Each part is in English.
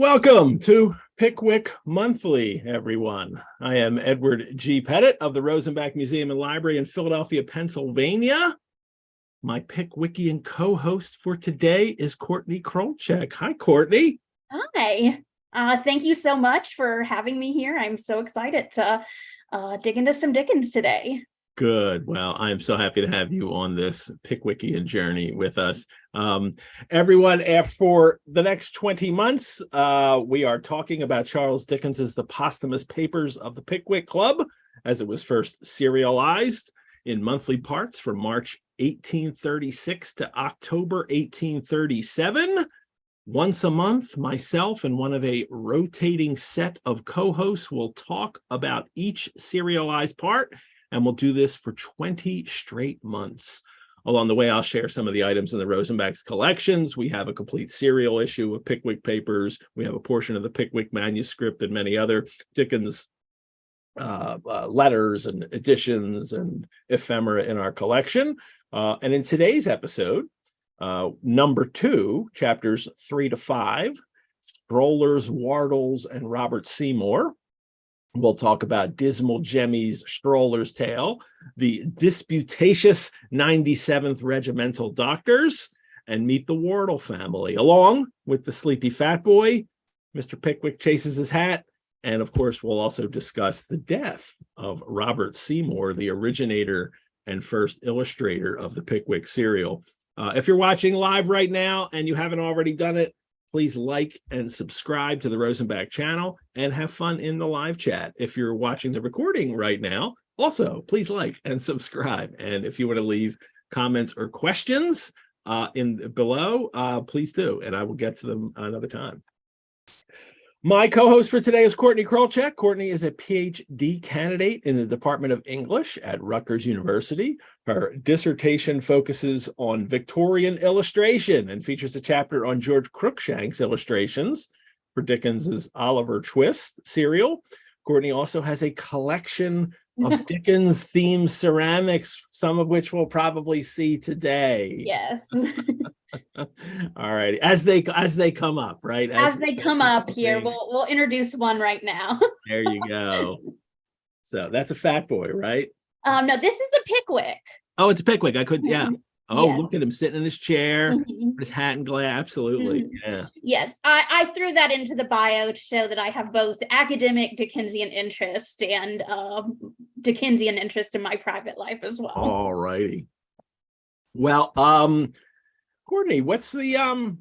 Welcome to Pickwick Monthly, everyone. I am Edward G. Pettit of the Rosenbach Museum and Library in Philadelphia, Pennsylvania. My Pickwickian co-host for today is Courtney Krolczyk. Hi, Courtney. Hi. Thank you so much for having me here. I'm so excited to dig into some Dickens today. Good. Well, I'm so happy to have you on this Pickwickian journey with us. Everyone, for the next 20 months, we are talking about Charles Dickens's The Posthumous Papers of the Pickwick Club, as it was first serialized in monthly parts from March 1836 to October 1837. Once a month, myself and one of a rotating set of co-hosts will talk about each serialized part, and we'll do this for 20 straight months. Along the way, I'll share some of the items in the Rosenbach's collections. We have a complete serial issue of Pickwick Papers. We have a portion of the Pickwick manuscript and many other Dickens letters and editions and ephemera in our collection. And in today's episode, number 2, chapters 3 to 5, Strollers, Wardles, and Robert Seymour. We'll talk about Dismal Jemmy's Stroller's Tale, the disputatious 97th Regimental Doctors, and meet the Wardle family, along with the sleepy fat boy. Mr. Pickwick chases his hat. And of course, we'll also discuss the death of Robert Seymour, the originator and first illustrator of the Pickwick serial. If you're watching live right now and you haven't already done it, please like and subscribe to the Rosenbach channel and have fun in the live chat. If you're watching the recording right now, also please like and subscribe. And if you want to leave comments or questions below, please do, and I will get to them another time. My co-host for today is Courtney Krolczyk. Courtney is a PhD candidate in the Department of English at Rutgers University. Her dissertation focuses on Victorian illustration and features a chapter on George Cruikshank's illustrations for Dickens's Oliver Twist serial. Courtney also has a collection of Dickens-themed ceramics, some of which we'll probably see today. Yes. All right, as they come up, right? As they come up here, we'll introduce one right now. There you go. So that's a fat boy, right? No, this is a Pickwick. Oh, it's a Pickwick. I couldn't. Yeah. Oh, yeah. Look at him sitting in his chair, his hat and glass. Absolutely. Yeah. Yes, I threw that into the bio to show that I have both academic Dickensian interest and Dickensian interest in my private life as well. All righty. Well, Courtney, what's the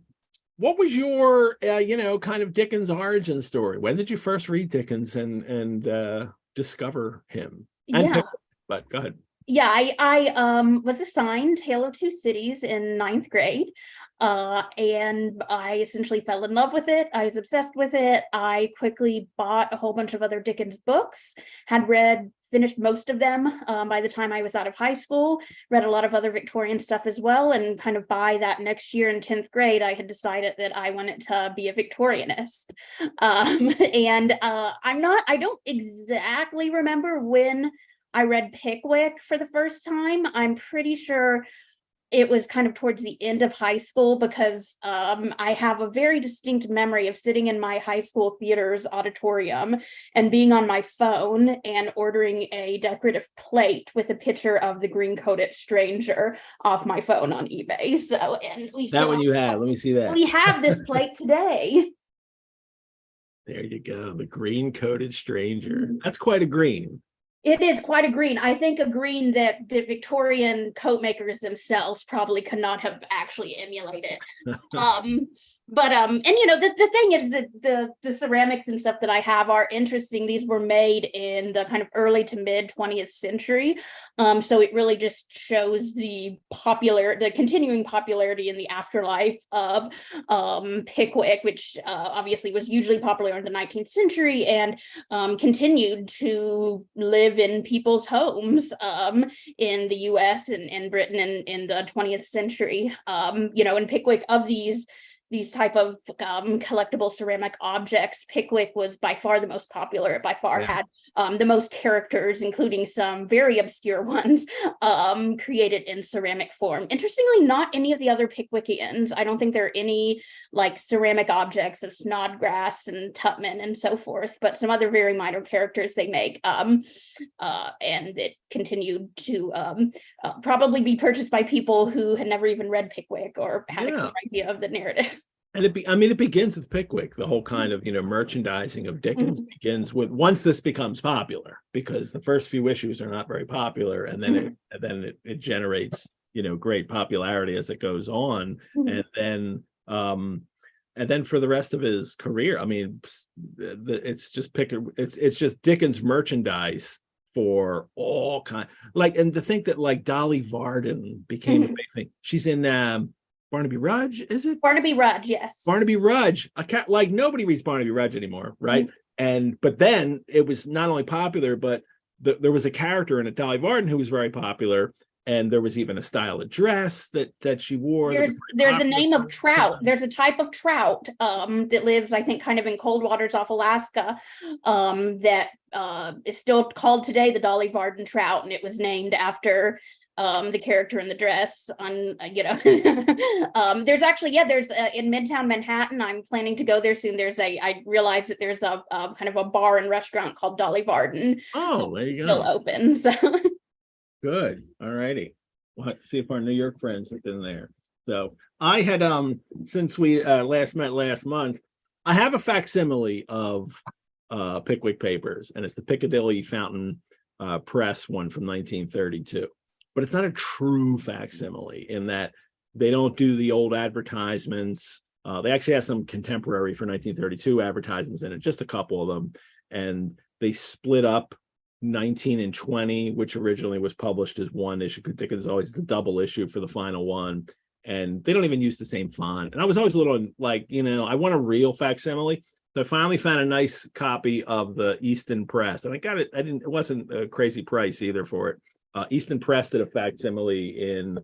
what was your kind of Dickens origin story? When did you first read Dickens and discover him? And yeah, but go ahead. Yeah, I was assigned Tale of Two Cities in 9th grade, and I essentially fell in love with it. I was obsessed with it. I quickly bought a whole bunch of other Dickens books, had finished most of them by the time I was out of high school, read a lot of other Victorian stuff as well, and kind of by that next year in 10th grade, I had decided that I wanted to be a Victorianist. I don't exactly remember when I read Pickwick for the first time. I'm pretty sure it was kind of towards the end of high school because I have a very distinct memory of sitting in my high school theater's auditorium and being on my phone and ordering a decorative plate with a picture of the green-coated stranger off my phone on eBay. So, and we that one you have. Let me see that. We have this plate today. There you go. The green-coated stranger. That's quite a green. It is quite a green. I think a green that the Victorian coat makers themselves probably could not have actually emulated. And the thing is that the ceramics and stuff that I have are interesting. These were made in the kind of early to mid 20th century. So it really just shows the continuing popularity in the afterlife of Pickwick, which obviously was hugely popular in the 19th century and continued to live in people's homes in the US and Britain in the 20th century. And Pickwick, of these these type of collectible ceramic objects, Pickwick was by far the most popular. It by far had the most characters, including some very obscure ones created in ceramic form. Interestingly, not any of the other Pickwickians. I don't think there are any like ceramic objects of Snodgrass and Tupman and so forth, but some other very minor characters they make. And it continued to probably be purchased by people who had never even read Pickwick or had a clear idea of the narrative. And it begins with Pickwick. The whole kind of, merchandising of Dickens begins with, once this becomes popular, because the first few issues are not very popular, and then it generates, great popularity as it goes on. And then for the rest of his career, I mean, it's just Dickens merchandise for all kind, and to think that like Dolly Varden became a big thing. She's in Barnaby Rudge, is it? Barnaby Rudge, yes. Barnaby Rudge. Nobody reads Barnaby Rudge anymore, right? But then it was not only popular, but there was a character in it, Dolly Varden, who was very popular, and there was even a style of dress that she wore. There's a name of trout. There's a type of trout that lives, I think, kind of in cold waters off Alaska, that is still called today the Dolly Varden trout, and it was named after the character in the dress on, there's actually, there's in Midtown Manhattan, I'm planning to go there soon. I realized that there's a kind of a bar and restaurant called Dolly Varden. Oh, there you go. Still open. So good. All righty. We'll have to see if our New York friends have been there. So I had, since we last met last month, I have a facsimile of Pickwick Papers, and it's the Piccadilly Fountain Press one from 1932. But it's not a true facsimile in that they don't do the old advertisements. They actually have some contemporary for 1932 advertisements in it, just a couple of them. And they split up 19 and 20, which originally was published as one issue. It's always the double issue for the final one. And they don't even use the same font. And I was always a little like, I want a real facsimile. So I finally found a nice copy of the Easton Press. And I got it. It wasn't a crazy price either for it. Easton Press did a facsimile in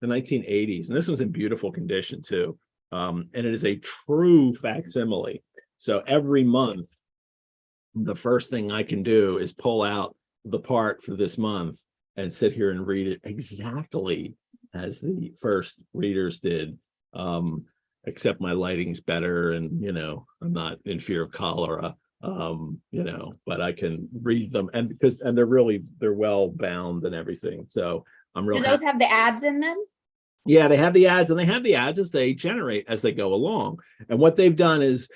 the 1980s, and this one's in beautiful condition too. And it is a true facsimile. So every month, the first thing I can do is pull out the part for this month and sit here and read it exactly as the first readers did. Except my lighting's better, and I'm not in fear of cholera. But I can read them, and they're well bound and everything. So I'm real. Do those have the ads in them? Yeah, they have the ads, and they have the ads as they generate as they go along. And what they've done is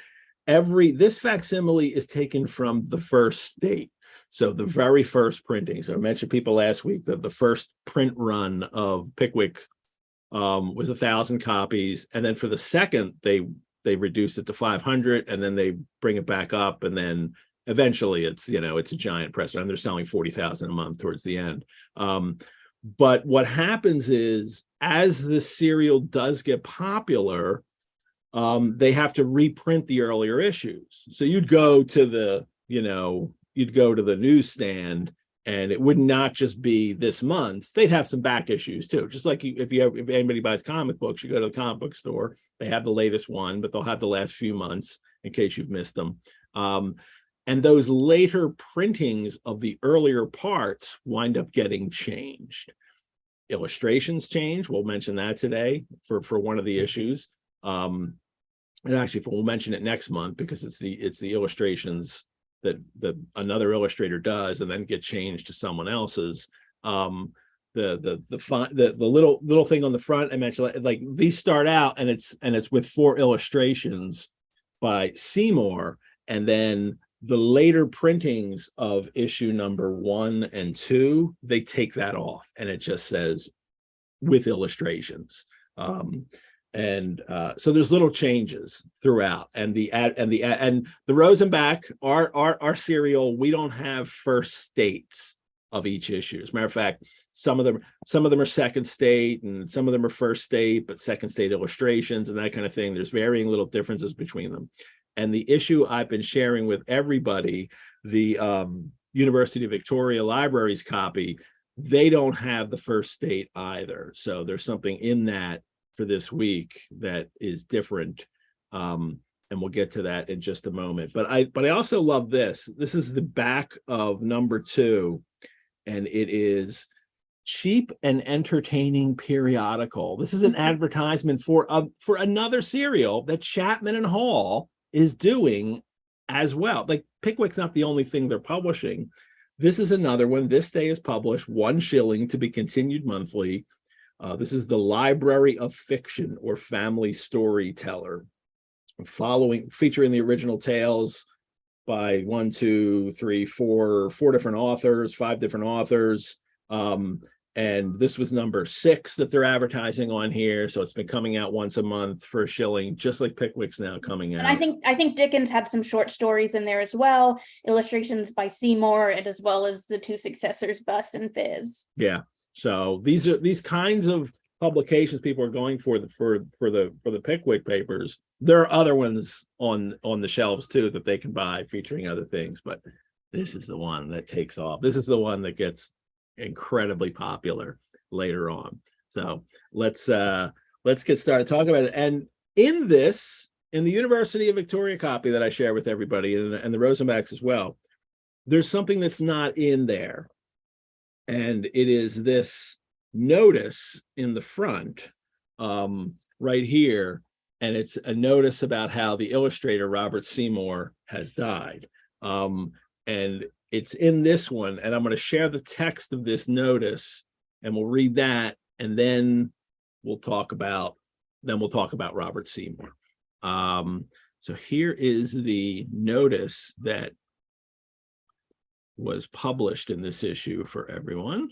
this facsimile is taken from the first state. So the very first printing. So I mentioned people last week that the first print run of Pickwick was 1,000 copies, and then for the second they reduce it to 500, and then they bring it back up, and then eventually it's a giant press, and they're selling 40,000 a month towards the end. But what happens is, as the serial does get popular, they have to reprint the earlier issues. So you'd go to the newsstand, and it would not just be this month. They'd have some back issues too. Just like if anybody buys comic books, you go to the comic book store, they have the latest one, but they'll have the last few months in case you've missed them. And those later printings of the earlier parts wind up getting changed. Illustrations change. We'll mention that today for one of the issues. And actually, we'll mention it next month because it's the illustrations that another illustrator does and then get changed to someone else's. The little thing on the front I mentioned, like these start out and it's with 4 illustrations by Seymour, and then the later printings of issue number 1 and 2, they take that off and it just says with illustrations. So there's little changes throughout, and the Rosenbach, our serial, we don't have first states of each issue. As a matter of fact, some of them are second state, and some of them are first state, but second state illustrations and that kind of thing. There's varying little differences between them. And the issue I've been sharing with everybody, the University of Victoria Library's copy, they don't have the first state either. So there's something in that for this week that is different. And we'll get to that in just a moment. But I also love this. This is the back of number 2, and it is cheap and entertaining periodical. This is an advertisement for another serial that Chapman and Hall is doing as well. Like, Pickwick's not the only thing they're publishing. This is another one. This day is published, 1 shilling, to be continued monthly. This is the Library of Fiction, or Family Storyteller, featuring the original tales by 1, 2, 3, 4 different authors, 5 different authors. And this was number 6 that they're advertising on here. So it's been coming out once a month for 1 shilling, just like Pickwick's now coming out. And I think Dickens had some short stories in there as well, illustrations by Seymour, and as well as the 2 successors, Bust and Fizz. Yeah. So these kinds of publications people are going for the Pickwick papers. There are other ones on the shelves too that they can buy featuring other things, but this is the one that takes off. This is the one that gets incredibly popular later on. So let's get started talking about it. And in the University of Victoria copy that I share with everybody, and the Rosenbachs as well, there's something that's not in there, and it is this notice in the front, right here, and it's a notice about how the illustrator Robert Seymour has died. And it's in this one, and I'm going to share the text of this notice, and we'll read that, and then we'll talk about Robert Seymour. So here is the notice that was published in this issue for everyone.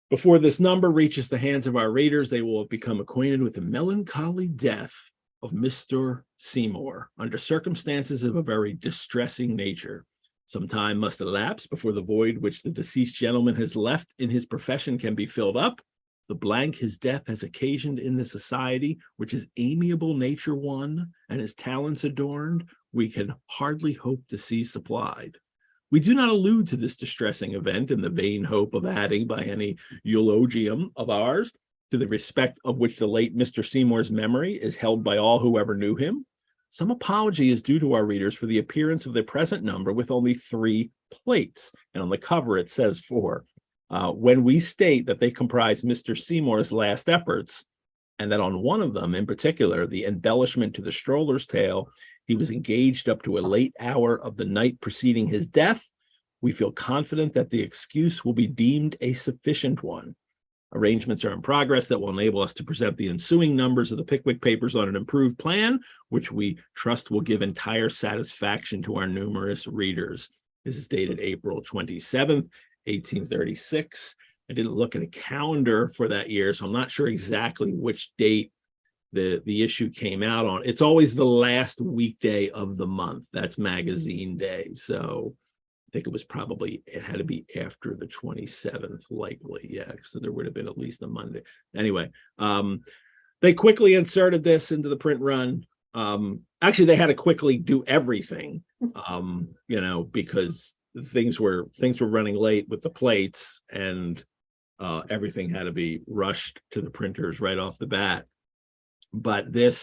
Before this number reaches the hands of our readers, they will have become acquainted with the melancholy death of Mr. Seymour, under circumstances of a very distressing nature. Some time must elapse before the void which the deceased gentleman has left in his profession can be filled up. The blank his death has occasioned in the society, which his amiable nature won and his talents adorned, we can hardly hope to see supplied. We do not allude to this distressing event in the vain hope of adding by any eulogium of ours to the respect of which the late Mr. Seymour's memory is held by all who ever knew him. Some apology is due to our readers for the appearance of the present number with only 3 plates, and on the cover it says 4. When we state that they comprise Mr. Seymour's last efforts, and that on one of them in particular, the embellishment to the Stroller's tale, he was engaged up to a late hour of the night preceding his death, we feel confident that the excuse will be deemed a sufficient one. Arrangements are in progress that will enable us to present the ensuing numbers of the Pickwick Papers on an improved plan, which we trust will give entire satisfaction to our numerous readers. This is dated April 27th, 1836. I didn't look at a calendar for that year, so I'm not sure exactly which date the issue came out on. It's always the last weekday of the month. That's magazine day. So I think it had to be after the 27th, likely. Yeah, so there would have been at least a Monday. Anyway, they quickly inserted this into the print run. Actually, they had to quickly do everything, because things were running late with the plates, and everything had to be rushed to the printers right off the bat. But the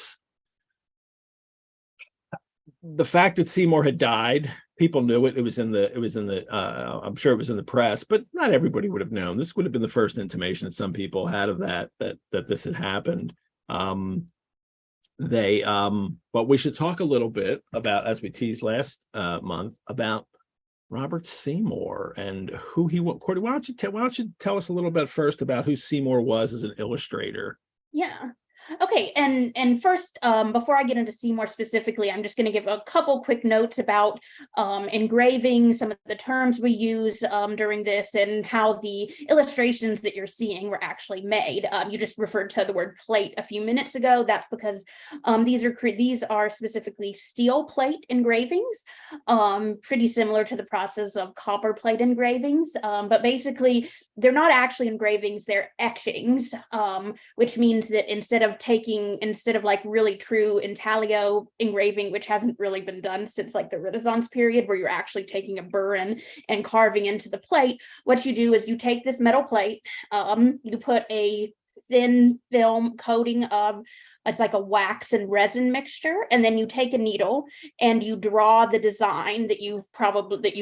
fact that Seymour had died, people knew it. It was in the I'm sure it was in the press, but not everybody would have known. This would have been the first intimation that some people had of that this had happened. But we should talk a little bit about, as we teased last month, about Robert Seymour and who he was. Courtney, why don't you tell us a little bit first about who Seymour was as an illustrator? Yeah. Okay, and first, before I get into Seymour specifically, I'm just going to give a couple quick notes about engraving, some of the terms we use during this, and how the illustrations that you're seeing were actually made. You just referred to the word plate a few minutes ago. That's because these are specifically steel plate engravings, pretty similar to the process of copper plate engravings, but basically they're not actually engravings, they're etchings, which means that instead of like really true intaglio engraving, which hasn't really been done since like the Renaissance period, where you're actually taking a burin and carving into the plate, what you do is you take this metal plate, you put a thin film coating of, it's like a wax and resin mixture, and then you take a needle and you draw the design that you've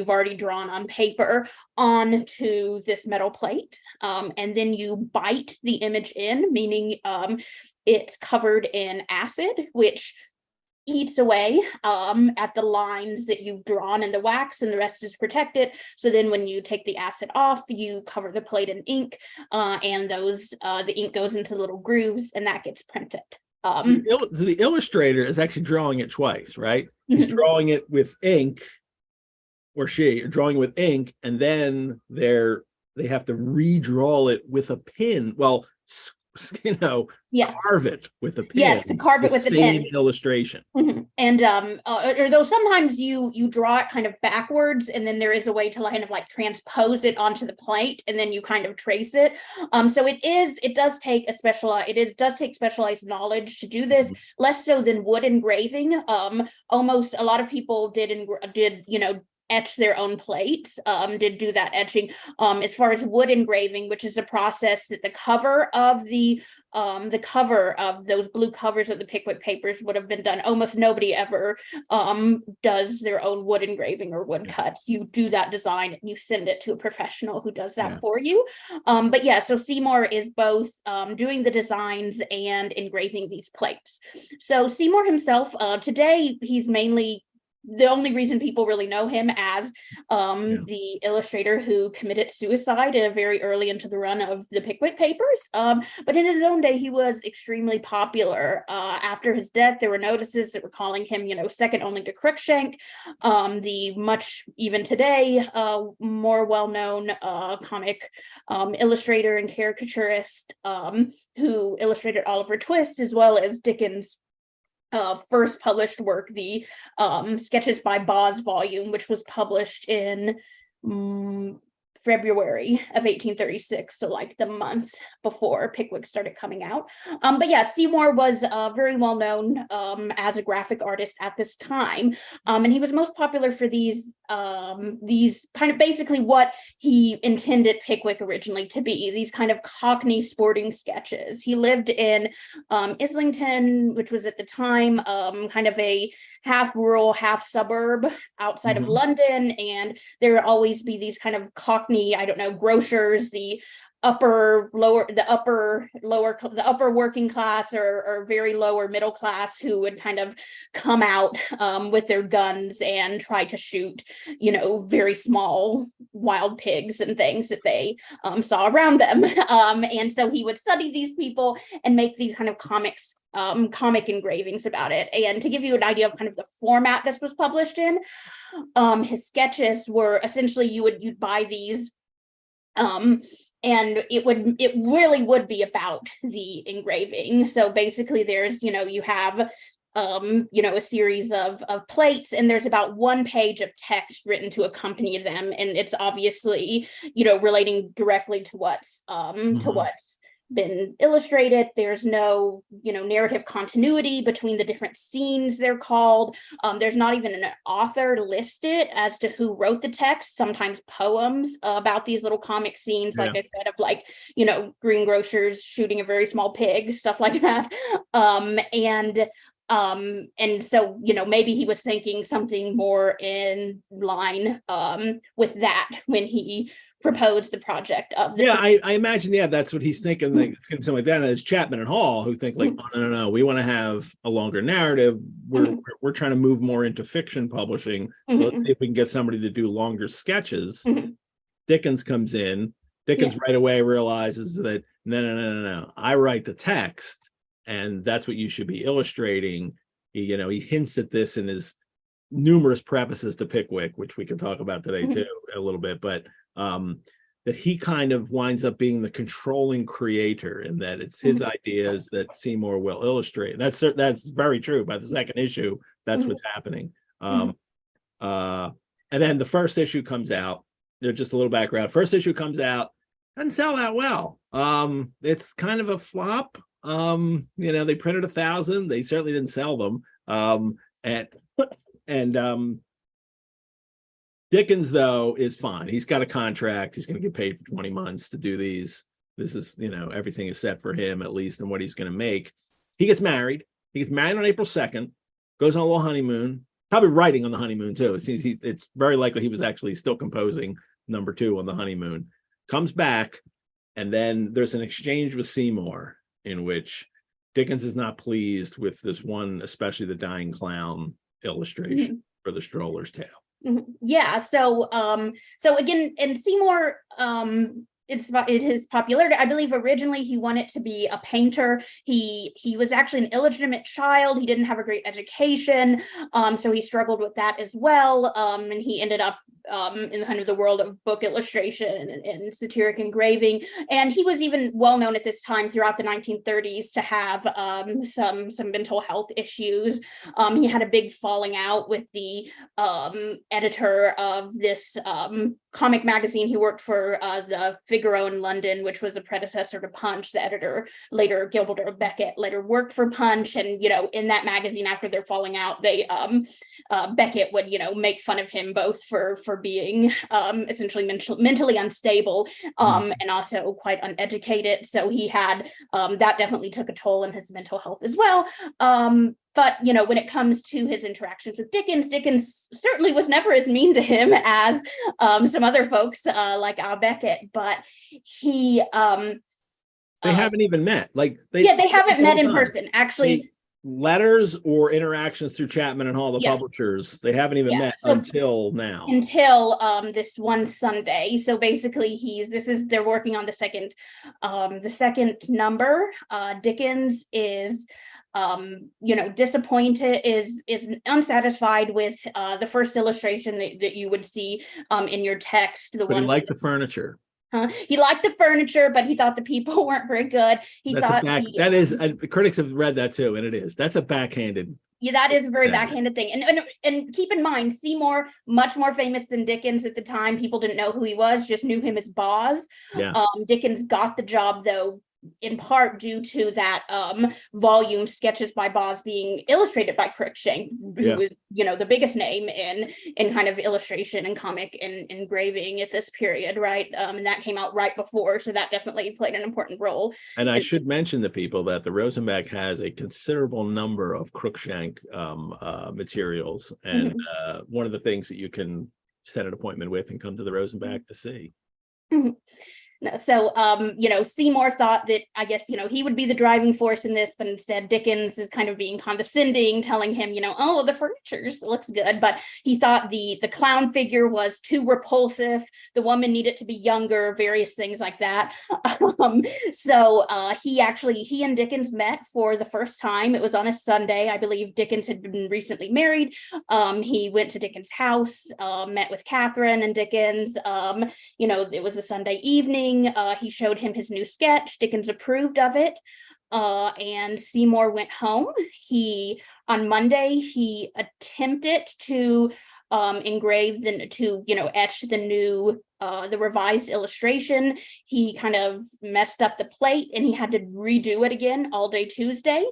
already drawn on paper onto this metal plate, and then you bite the image in, meaning it's covered in acid, which eats away at the lines that you've drawn in the wax, and the rest is protected. So then when you take the acid off, you cover the plate in ink, and the ink goes into little grooves, and that gets printed. The illustrator is actually drawing it twice, right? He's drawing it with ink, or drawing with ink, and then they have to redraw it with a pin. Well, carve it with a pin. Yes, to carve it with the same pin. illustration. And although sometimes you draw it kind of backwards, and then there is a way to kind of like transpose it onto the plate, and then you kind of trace it. So it does take specialized knowledge to do this, less so than wood engraving. Almost a lot of people did etch their own plates, did do that etching. As far as wood engraving, which is a process that the cover of those blue covers of the Pickwick Papers would have been done. Almost nobody ever does their own wood engraving or wood cuts. You do that design and you send it to a professional who does that for you. But yeah, so Seymour is both doing the designs and engraving these plates. So Seymour himself, today he's mainly, the only reason people really know him as the illustrator who committed suicide very early into the run of the Pickwick Papers. But in his own day, he was extremely popular. After his death, there were notices that were calling him, second only to Crookshank, the much, even today, more well-known comic illustrator and caricaturist who illustrated Oliver Twist, as well as Dickens' first published work, the Sketches by Boz volume, which was published in February of 1836, so like the month before Pickwick started coming out. But yeah, Seymour was very well known as a graphic artist at this time, and he was most popular for these kind of basically what he intended Pickwick originally to be, these kind of Cockney sporting sketches. He lived in Islington, which was at the time kind of a half rural, half suburb outside of London, and there would always be these kind of Cockney, grocers, the upper working class or very lower middle class, who would kind of come out with their guns and try to shoot very small wild pigs and things that they saw around them, and so he would study these people and make these kind of comic engravings about it. And to give you an idea of kind of the format this was published in, his sketches were essentially, you'd buy these, and it really would be about the engraving. So basically there's, you have a series of plates, and there's about one page of text written to accompany them, and it's obviously relating directly to what's been illustrated. There's no narrative continuity between the different scenes, they're called. There's not even an author listed as to who wrote the text. Sometimes poems about these little comic scenes, like I said, of greengrocers shooting a very small pig, stuff like that. And so maybe he was thinking something more in line with that when he proposed the project of the I imagine that's what he's thinking, like it's gonna be something like that. And it's Chapman and Hall who think like, oh, no, we want to have a longer narrative. We're trying to move more into fiction publishing, so let's see if we can get somebody to do longer sketches. Dickens comes in. Dickens right away realizes that no, I write the text, and that's what you should be illustrating. He hints at this in his numerous prefaces to Pickwick, which we can talk about today too a little bit, but that he kind of winds up being the controlling creator, and that it's his ideas that Seymour will illustrate. That's very true. By the second issue, that's what's happening. And then the first issue comes out. Just a little background. First issue comes out, doesn't sell that well. It's kind of a flop. They printed 1,000. They certainly didn't sell them. And Dickens, though, is fine. He's got a contract. He's going to get paid for 20 months to do these. this is, everything is set for him, at least, and what he's going to make. He gets married. He gets married on April 2nd, goes on a little honeymoon, probably writing on the honeymoon too. It's very likely he was actually still composing number 2 on the honeymoon, comes back, and then there's an exchange with Seymour in which Dickens is not pleased with this one, especially the dying clown illustration for the Stroller's tale. Yeah. So again, and Seymour, his popularity, I believe originally he wanted to be a painter. He was actually an illegitimate child. He didn't have a great education. So he struggled with that as well. And he ended up in kind of the world of book illustration and satiric engraving. And he was even well known at this time throughout the 1930s to have some mental health issues. He had a big falling out with the editor of this comic magazine. He worked for the Figaro in London, which was a predecessor to Punch. The editor later, Gilbert Beckett, later worked for Punch. And, in that magazine, after their falling out, they Beckett would, make fun of him both for being essentially mentally unstable and also quite uneducated. So he had that definitely took a toll on his mental health as well. But, when it comes to his interactions with Dickens certainly was never as mean to him as some other folks like Al Beckett. But he... they haven't even met. They haven't met in person. Actually, letters or interactions through Chapman and Hall, the publishers, they haven't even met until now. Until this one Sunday. So basically they're working on the second number. Dickens is disappointed, is unsatisfied with the first illustration that you would see in your text. He liked the furniture. He liked the furniture, but he thought the people weren't very good. Critics have read that too, and that's a backhanded. Yeah, that is a very backhanded thing. And keep in mind, Seymour, much more famous than Dickens at the time. People didn't know who he was, just knew him as Boz. Yeah. Dickens got the job, though, in part due to that volume Sketches by Boz being illustrated by Crookshank, who was, the biggest name in kind of illustration and comic and engraving at this period, right? And that came out right before, so that definitely played an important role. And I should mention to people that the Rosenbach has a considerable number of Crookshank materials, and one of the things that you can set an appointment with and come to the Rosenbach to see. So, Seymour thought that, I guess, he would be the driving force in this, but instead Dickens is kind of being condescending, telling him, oh, the furniture looks good. But he thought the clown figure was too repulsive. The woman needed to be younger, various things like that. He and Dickens met for the first time. It was on a Sunday. I believe Dickens had been recently married. He went to Dickens' house, met with Catherine and Dickens. It was a Sunday evening. He showed him his new sketch. Dickens approved of it, and Seymour went home. On Monday, he attempted to engrave etch the new the revised illustration. He kind of messed up the plate and he had to redo it again all day Tuesday.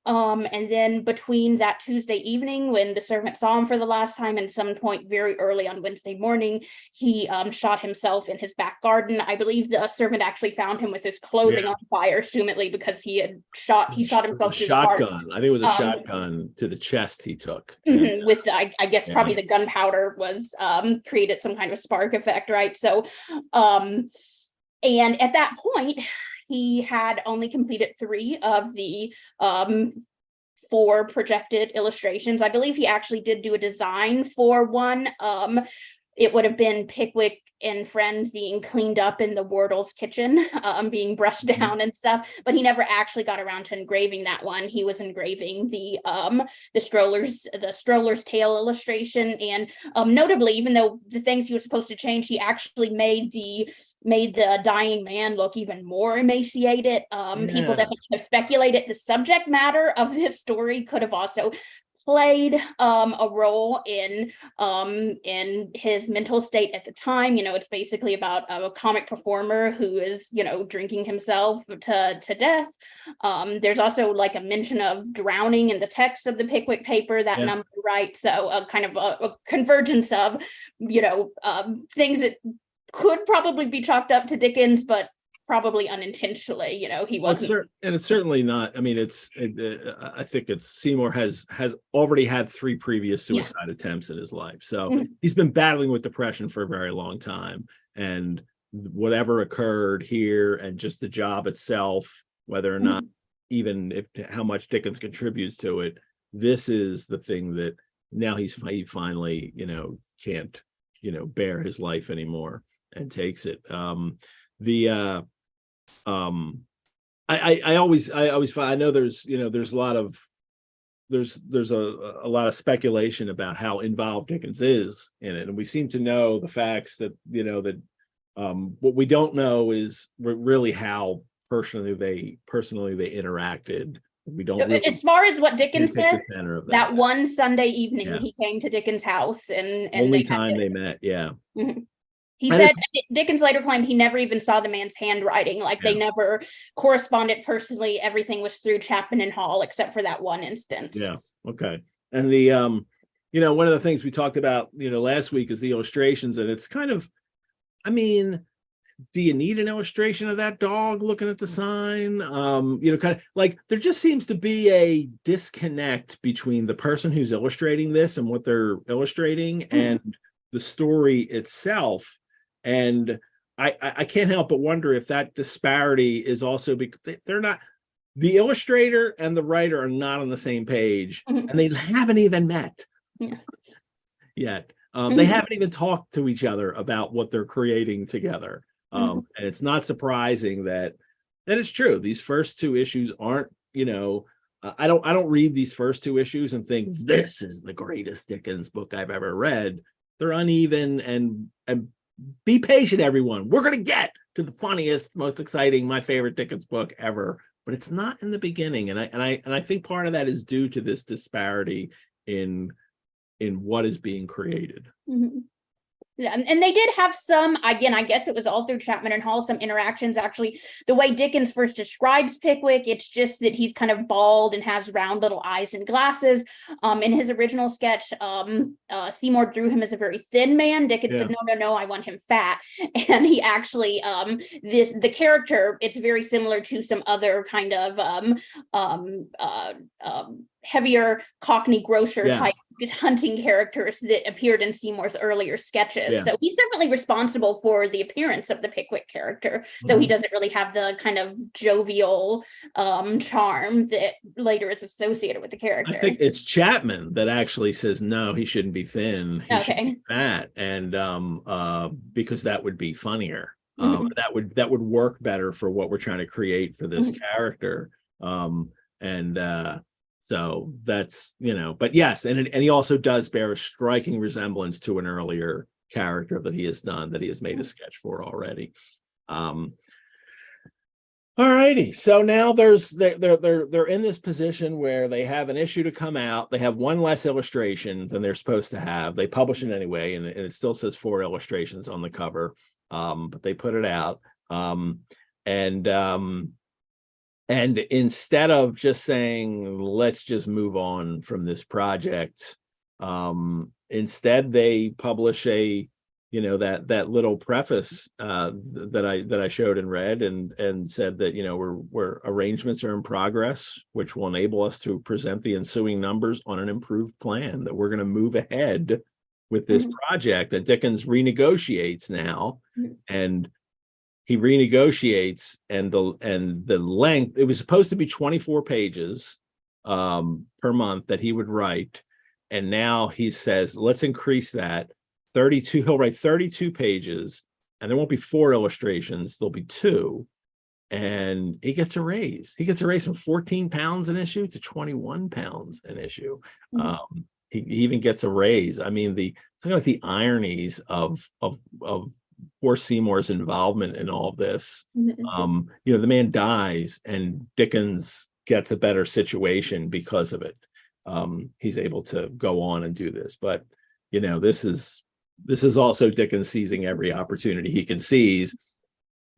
And then between that Tuesday evening, when the servant saw him for the last time, and some point very early on Wednesday morning, he shot himself in his back garden. I believe the servant actually found him with his clothing on fire, assumedly because he shot himself with a shotgun. I think it was a shotgun to the chest he took. With I guess probably the gunpowder was created some kind of spark effect, right? So, and at that point, he had only completed 3 of the 4 projected illustrations. I believe he actually did do a design for one. It would have been Pickwick and friends being cleaned up in the Wardles kitchen, being brushed down and stuff, but he never actually got around to engraving that one. He was engraving the Stroller's tail illustration, and notably, even though the things he was supposed to change, he actually made the dying man look even more emaciated. People definitely have speculated the subject matter of this story could have also played a role in his mental state at the time. It's basically about a comic performer who is, drinking himself to death. There's also like a mention of drowning in the text of the Pickwick paper, that number, right? So a kind of a convergence of, things that could probably be chalked up to Dickens, but probably unintentionally, he Well, wasn't. and it's certainly not. I mean, I think it's Seymour has already had 3 previous suicide attempts in his life, so he's been battling with depression for a very long time. And whatever occurred here, and just the job itself, whether or not even how much Dickens contributes to it, this is the thing that now he finally can't bear his life anymore and takes it. I always find, I know there's a lot of there's a lot of speculation about how involved Dickens is in it, and we seem to know the facts that what we don't know is really how personally they interacted. We don't really, as far as what Dickens said, that one Sunday evening he came to Dickens' house, and only time they met. Yeah. He said Dickens later claimed he never even saw the man's handwriting. Like, they never corresponded personally. Everything was through Chapman and Hall, except for that one instance. Yeah. Okay. And the one of the things we talked about last week is the illustrations, and it's kind of, I mean, do you need an illustration of that dog looking at the sign? Kind of like, there just seems to be a disconnect between the person who's illustrating this and what they're illustrating and the story itself. And I can't help but wonder if that disparity is also because they're not, the illustrator and the writer are not on the same page, and they haven't even met yet. They haven't even talked to each other about what they're creating together. And it's not surprising that it's true. These first 2 issues aren't, I don't read these first 2 issues and think this is the greatest Dickens book I've ever read. They're uneven, and be patient, everyone. We're going to get to the funniest, most exciting, my favorite Dickens book ever, but it's not in the beginning. And I think part of that is due to this disparity in what is being created. Yeah, and they did have some, again, I guess it was all through Chapman and Hall, some interactions. Actually, the way Dickens first describes Pickwick, it's just that he's kind of bald and has round little eyes and glasses. In his original sketch, Seymour drew him as a very thin man. Dickens said, no, I want him fat. And he actually, the character, it's very similar to some other kind of heavier Cockney grocer type hunting characters that appeared in Seymour's earlier sketches. So he's definitely responsible for the appearance of the Pickwick character, though he doesn't really have the kind of jovial charm that later is associated with the character. I think it's Chapman that actually says, no, he shouldn't be thin. He should be fat. And because that would be funnier. That would work better for what we're trying to create for this character. So that's, but yes, and he also does bear a striking resemblance to an earlier character that he has made a sketch for already. All righty. So now they're in this position where they have an issue to come out. They have one less illustration than they're supposed to have. They publish it anyway, and it still says 4 illustrations on the cover. But they put it out. And instead of just saying, let's just move on from this project, instead they publish that little preface that I showed and read, and said that we're arrangements are in progress, which will enable us to present the ensuing numbers on an improved plan, that we're going to move ahead with this project. That Dickens renegotiates now, and he renegotiates, and the length, it was supposed to be 24 pages per month that he would write, and now he says, let's increase that 32. He'll write 32 pages, and there won't be 4 illustrations, there'll be 2, and he gets a raise. He gets a raise from 14 pounds an issue to 21 pounds an issue. He even gets a raise. I mean, something like the ironies of poor Seymour's involvement in all of this. The man dies, and Dickens gets a better situation because of it. He's able to go on and do this, but this is also Dickens seizing every opportunity he can seize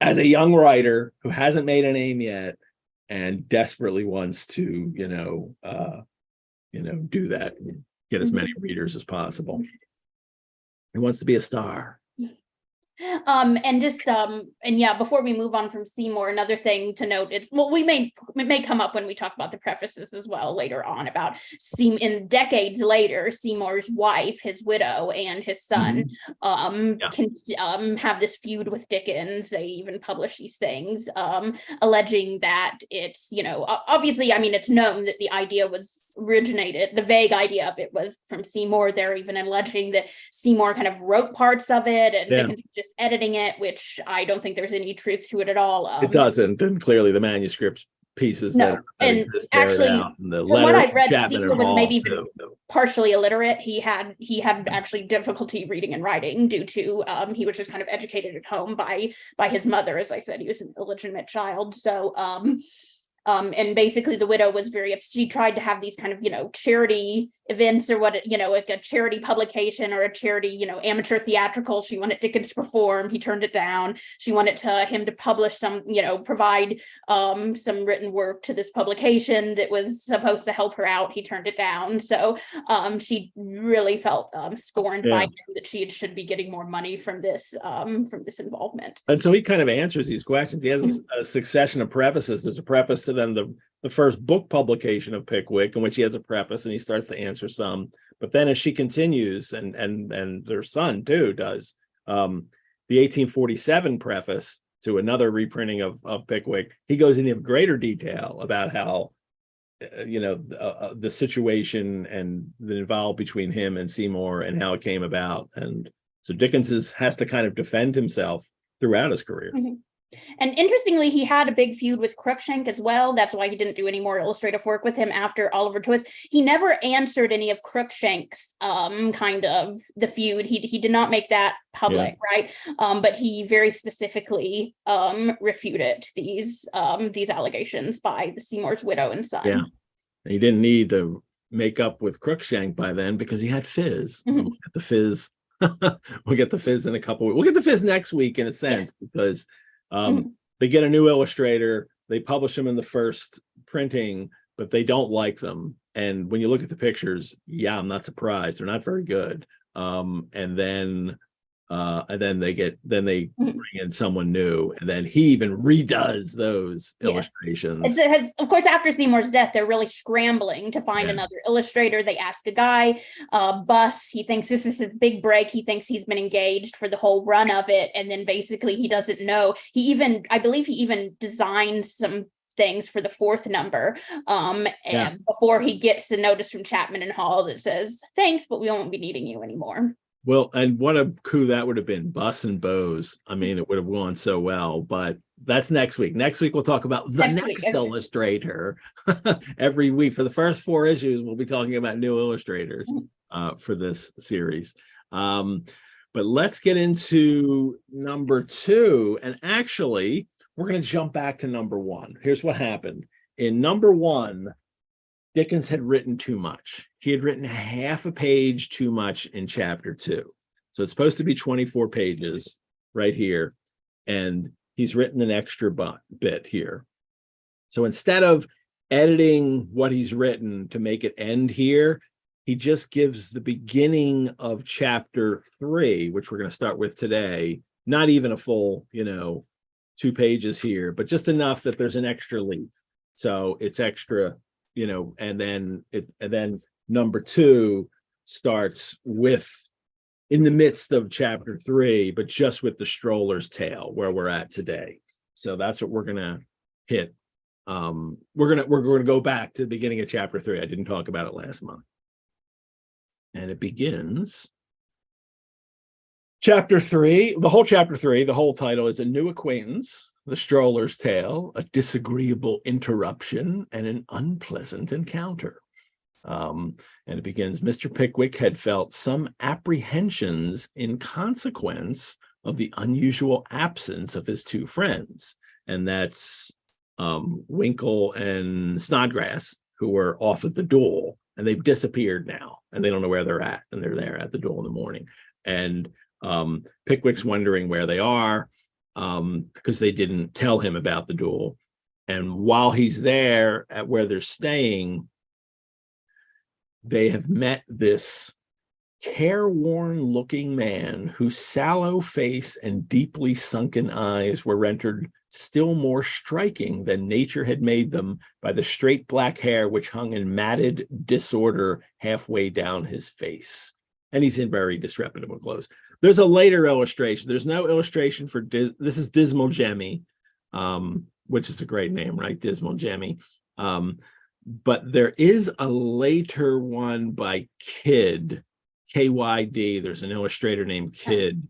as a young writer who hasn't made a name yet and desperately wants to do that, get as many readers as possible. He wants to be a star. And just and yeah, before we move on from Seymour, another thing to note is, well, it may come up when we talk about the prefaces as well later on, about in decades later, Seymour's wife, his widow, and his son can have this feud with Dickens. They even publish these things alleging that it's, you know, obviously, I mean, it's known that the idea was originated, the vague idea of it was from Seymour. They're even alleging that Seymour kind of wrote parts of it and they can just editing it, which I don't think there's any truth to it at all. It doesn't, and clearly the manuscript pieces no, and actually, and the from what I read, Chapman Seymour was maybe even too. partially illiterate. He had actually difficulty reading and writing due to he was just kind of educated at home by his mother. As I said, he was an illegitimate child. So and basically the widow was she tried to have these kind of, you know, charity events or what, you know, like a charity publication or a charity, you know, amateur theatrical. She wanted Dickens to perform. He turned it down. She wanted him to publish some, you know, provide some written work to this publication that was supposed to help her out. He turned it down. So she really felt scorned by him, that she should be getting more money from this involvement. And so he kind of answers these questions. He has a succession of prefaces. There's a preface to then the first book publication of Pickwick, in which he has a preface and he starts to answer some. But then as she continues, and their son too does, the 1847 preface to another reprinting of Pickwick, he goes into greater detail about how the situation and the involved between him and Seymour and how it came about. And so Dickens has to kind of defend himself throughout his career. And interestingly, he had a big feud with Crookshank as well. That's why he didn't do any more illustrative work with him after Oliver Twist. He never answered any of Crookshank's kind of the feud. He did not make that public, right? But he very specifically refuted these allegations by the Seymour's widow and son. Yeah, he didn't need to make up with Crookshank by then because he had Fizz. We'll get the Fizz. We'll get the Fizz in a couple weeks. We'll get the Fizz next week in a sense, because they get a new illustrator, they publish them in the first printing, but they don't like them. And when you look at the pictures, I'm not surprised. They're not very good. And then they bring in someone new, and then he even redoes those illustrations. Of course, after Seymour's death, they're really scrambling to find another illustrator. They ask a guy, Buss. He thinks this is his big break. He thinks he's been engaged for the whole run of it, and then basically he doesn't know. I believe he even designed some things for the fourth number and before he gets the notice from Chapman and Hall that says, "Thanks, but we won't be needing you anymore." Well, and what a coup that would have been, Buss and Bose. I mean, it would have gone so well, but that's next week. Next week, we'll talk about the next illustrator. Every week for the first 4 issues, we'll be talking about new illustrators for this series. But let's get into number 2. And actually, we're going to jump back to number 1. Here's what happened. In number 1, Dickens had written too much. He had written half a page too much in chapter 2. So it's supposed to be 24 pages right here. And he's written an extra bit here. So instead of editing what he's written to make it end here, he just gives the beginning of chapter 3, which we're going to start with today, not even a full, 2 pages here, but just enough that there's an extra leaf. So it's extra, and then number 2 starts with in the midst of chapter 3, but just with the stroller's tale where we're at today. So that's what we're gonna hit. We're gonna go back to the beginning of chapter 3. I didn't talk about it last month. And it begins chapter 3, the whole chapter 3, the whole title is A New Acquaintance, The Stroller's Tale, A Disagreeable Interruption, and an Unpleasant Encounter. And it begins, Mr. Pickwick had felt some apprehensions in consequence of the unusual absence of his 2 friends. And that's Winkle and Snodgrass, who were off at the duel, and they've disappeared now, and they don't know where they're at, and they're there at the duel in the morning. And Pickwick's wondering where they are because they didn't tell him about the duel. And while he's there at where they're staying, they have met this careworn looking man whose sallow face and deeply sunken eyes were rendered still more striking than nature had made them by the straight black hair which hung in matted disorder halfway down his face. And he's in very disreputable clothes. There's a later illustration. There's no illustration for this is Dismal Jemmy, which is a great name, right? Dismal Jemmy. But there is a later one by Kidd, KYD. There's an illustrator named Kidd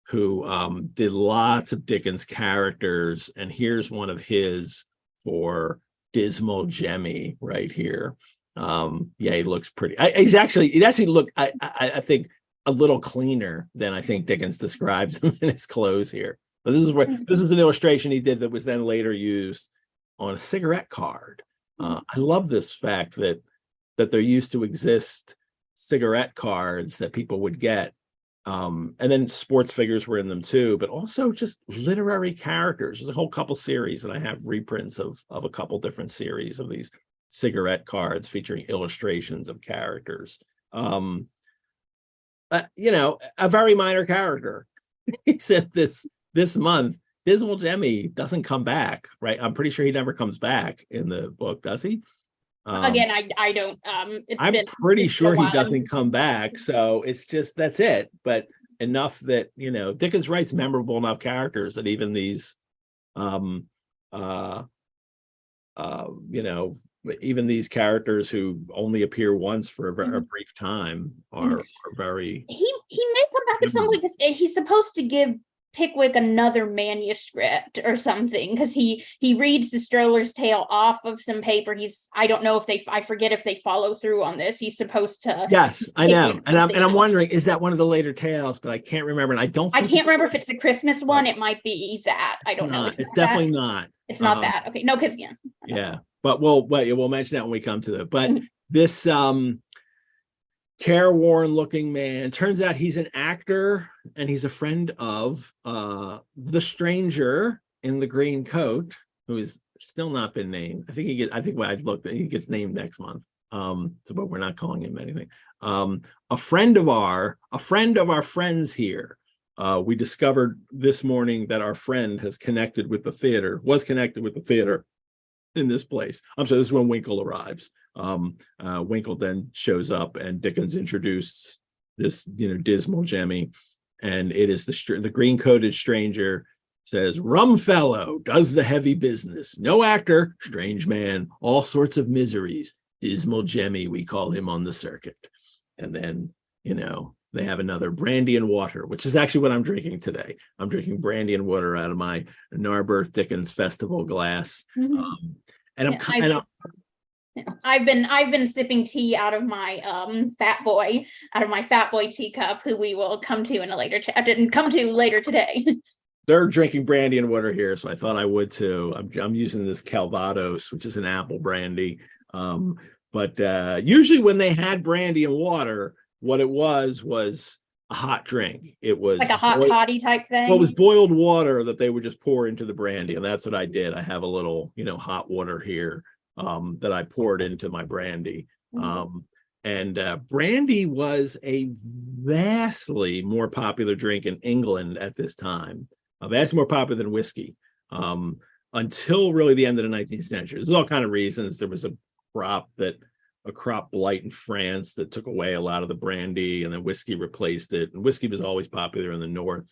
who did lots of Dickens characters, and here's one of his for Dismal Jemmy right here. Yeah, he looks pretty. It actually looked, I think, a little cleaner than I think Dickens describes him in his clothes here. But this was an illustration he did that was then later used on a cigarette card. I love this fact that there used to exist cigarette cards that people would get, and then sports figures were in them too, but also just literary characters. There's a whole couple series, and I have reprints of a couple different series of these cigarette cards featuring illustrations of characters. A very minor character. He said this month, Dismal Jemmy doesn't come back, right? I'm pretty sure he never comes back in the book, does he? Again, I don't. I'm pretty sure he doesn't come back, so it's just that's it. But enough that Dickens writes memorable enough characters that even these, even these characters who only appear once for a brief time are very. He may come back at some point because he's supposed to give Pickwick another manuscript or something, because he reads the Stroller's tale off of some paper. I don't know if I forget if they follow through on this. He's supposed to. Yes, I know, and I'm wondering, is that one of the later tales? But I can't remember, and I can't remember if it's the Christmas one. It might be that. I don't know. It's definitely not. It's not that. Okay, no, because yeah, but we'll mention that when we come to it. But this careworn looking man, turns out he's an actor, and he's a friend of the stranger in the green coat, who is still not been named. I think he gets named next month. But we're not calling him anything. A friend of our friends here. We discovered this morning that our friend was connected with the theater in this place. So this is when Winkle arrives. Winkle then shows up, and Dickens introduced this, Dismal Jemmy, and it is the green-coated stranger. Says, rum fellow, does the heavy business, no actor, strange man, all sorts of miseries, Dismal Jemmy, we call him on the circuit. And then, they have another brandy and water, which is actually what I'm drinking today. I'm drinking brandy and water out of my Narberth Dickens Festival glass. I've been sipping tea out of my fat boy teacup, who we will come to in a later chapter and come to later today. They're drinking brandy and water here, so I thought I would too. I'm using this Calvados, which is an apple brandy. But usually when they had brandy and water, what it was a hot drink. It was like a hot toddy type thing. Well, it was boiled water that they would just pour into the brandy, and that's what I did. I have a little, hot water here that I poured into my brandy. And brandy was a vastly more popular drink in England at this time. Vastly more popular than whiskey until really the end of the 19th century. There's all kind of reasons. There was a crop blight in France that took away a lot of the brandy, and then whiskey replaced it. And whiskey was always popular in the north,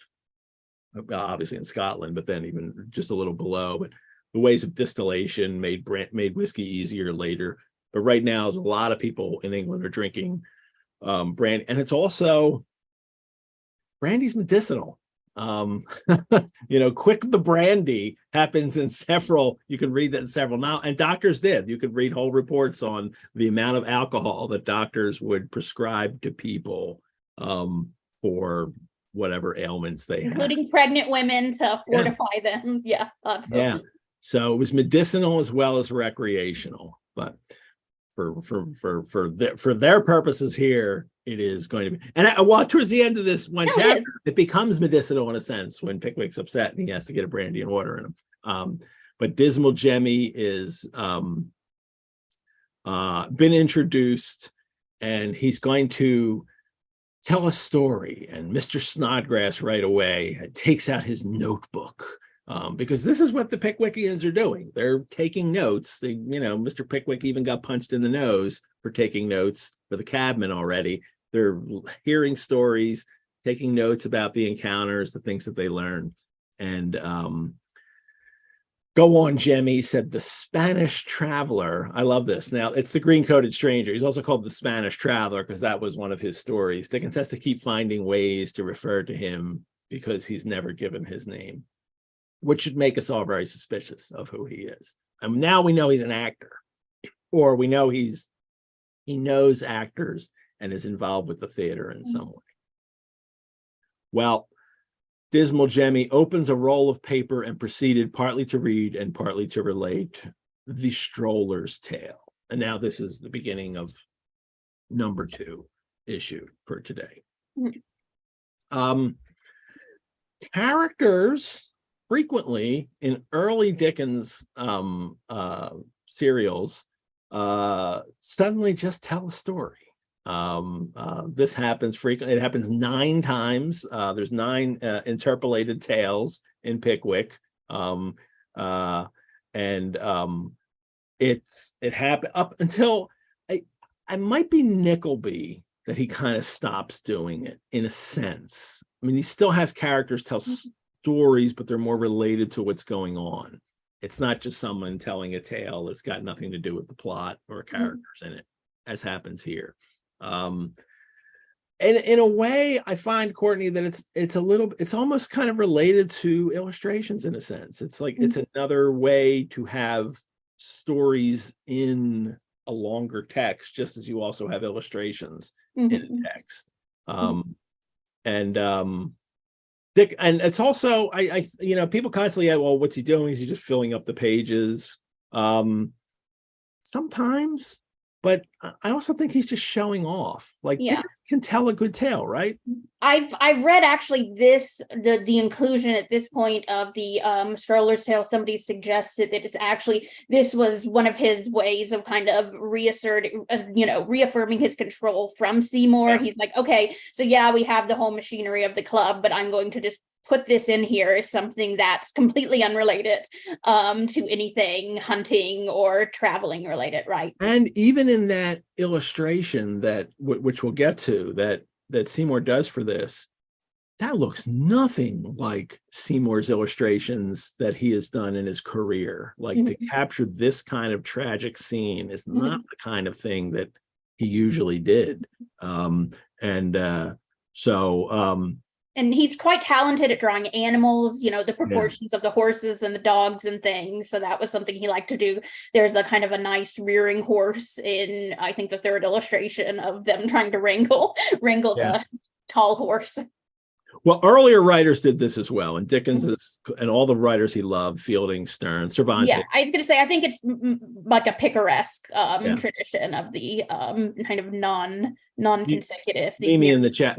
obviously in Scotland, but then even just a little below. But the ways of distillation made whiskey easier later. But right now, there's a lot of people in England are drinking brandy, and it's also brandy's medicinal. Quick the brandy happens in several. You can read that in several now, and doctors did. You could read whole reports on the amount of alcohol that doctors would prescribe to people for whatever ailments they had, including pregnant women to fortify them. Yeah, absolutely. Yeah. So it was medicinal as well as recreational, but for their purposes here, it is going to be. And towards the end of this one chapter, it becomes medicinal in a sense when Pickwick's upset and he has to get a brandy and water in him. But Dismal Jemmy is been introduced, and he's going to tell a story. And Mr. Snodgrass right away takes out his notebook. Because this is what the Pickwickians are doing. They're taking notes. Mr. Pickwick even got punched in the nose for taking notes for the cabman already. They're hearing stories, taking notes about the encounters, the things that they learned. And go on, Jemmy, said the Spanish traveler. I love this. Now, it's the green-coated stranger. He's also called the Spanish traveler because that was one of his stories. Dickens has to keep finding ways to refer to him because he's never given his name, which should make us all very suspicious of who he is. And now we know he's an actor, or we know he knows actors and is involved with the theater in some way. Well, Dismal Jemmy opens a roll of paper and proceeded partly to read and partly to relate the Stroller's tale. And now this is the beginning of number 2 issue for today. Characters frequently in early Dickens serials suddenly just tell a story. This happens frequently. It happens 9 times. There's 9 interpolated tales in Pickwick. It happened up until I might be Nickleby that he kind of stops doing it in a sense. I mean, he still has characters tell stories, but they're more related to what's going on. It's not just someone telling a tale that's got nothing to do with the plot or characters in it, as happens here. And in a way, I find, Courtney, that it's almost kind of related to illustrations in a sense. It's like it's another way to have stories in a longer text, just as you also have illustrations in a text. Dick, and it's also I people constantly well, what's he doing? Is he just filling up the pages? Sometimes. But I also think he's just showing off. Like, Dickens can tell a good tale, right? I've read actually the inclusion at this point of the Stroller's tale. Somebody suggested that this was one of his ways of kind of reaffirming his control from Seymour. He's like, okay, so we have the whole machinery of the club, but I'm going to just put this in here as something that's completely unrelated to anything hunting or traveling related, right? And even in that illustration which we'll get to that Seymour does for this, that looks nothing like Seymour's illustrations that he has done in his career. Like to capture this kind of tragic scene is not the kind of thing that he usually did. And he's quite talented at drawing animals, the proportions of the horses and the dogs and things. So that was something he liked to do. There's a kind of a nice rearing horse in, I think, the 3rd illustration of them trying to wrangle the tall horse. Well, earlier writers did this as well, and Dickens and all the writers he loved, Fielding, Sterne, Cervantes. Yeah, I was going to say, I think it's like a picaresque tradition of the kind of non-consecutive. Mimi in the chat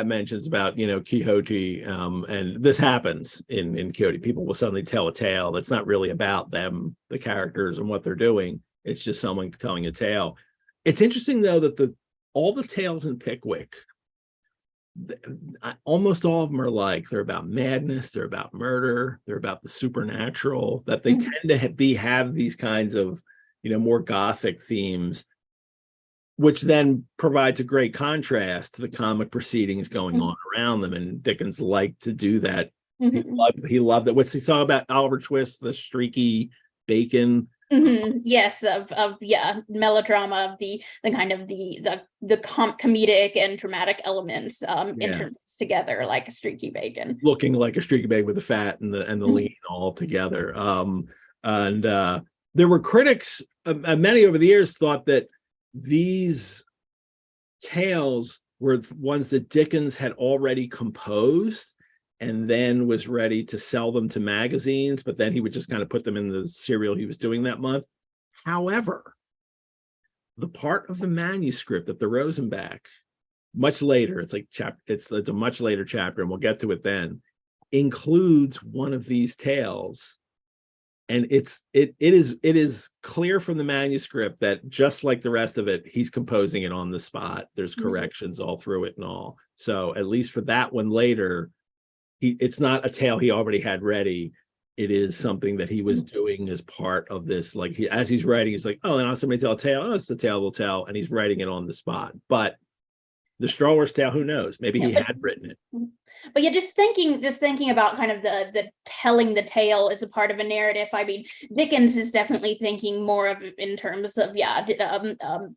mentions about Quixote, and this happens in Quixote. People will suddenly tell a tale that's not really about them, the characters, and what they're doing. It's just someone telling a tale. It's interesting though that all the tales in Pickwick, almost all of them are they're about madness, they're about murder, they're about the supernatural, that they tend to have these kinds of more gothic themes, which then provides a great contrast to the comic proceedings going on around them. And Dickens liked to do that. He loved it. What's he saw about Oliver Twist, the streaky bacon? Yes, of melodrama, of the kind of the comedic and dramatic elements intermixed together like a streaky bacon, looking like a streaky bacon with the fat and the lean all together. There were critics, many over the years, thought that these tales were ones that Dickens had already composed and then was ready to sell them to magazines, but then he would just kind of put them in the serial he was doing that month. However, the part of the manuscript that the Rosenbach, much later, it's a much later chapter, and we'll get to it then, includes one of these tales and it is clear from the manuscript that just like the rest of it, he's composing it on the spot. There's corrections all through it and all. So at least for that one later, it's not a tale he already had ready. It is something that he was doing as part of this. Like as he's writing, he's like, oh, and I'll somebody tell a tale. Oh, it's the tale they'll tell, and he's writing it on the spot. But the Strollers tale, who knows? Maybe he had written it. But yeah, just thinking about kind of the telling the tale as a part of a narrative. I mean, Dickens is definitely thinking more of in terms of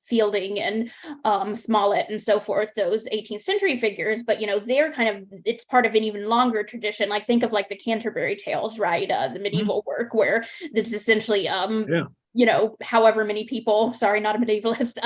Fielding and Smollett and so forth, those 18th century figures. But they're kind of, it's part of an even longer tradition. Like think of like the Canterbury Tales, right? The medieval work where it's essentially however many people, sorry, not a medievalist,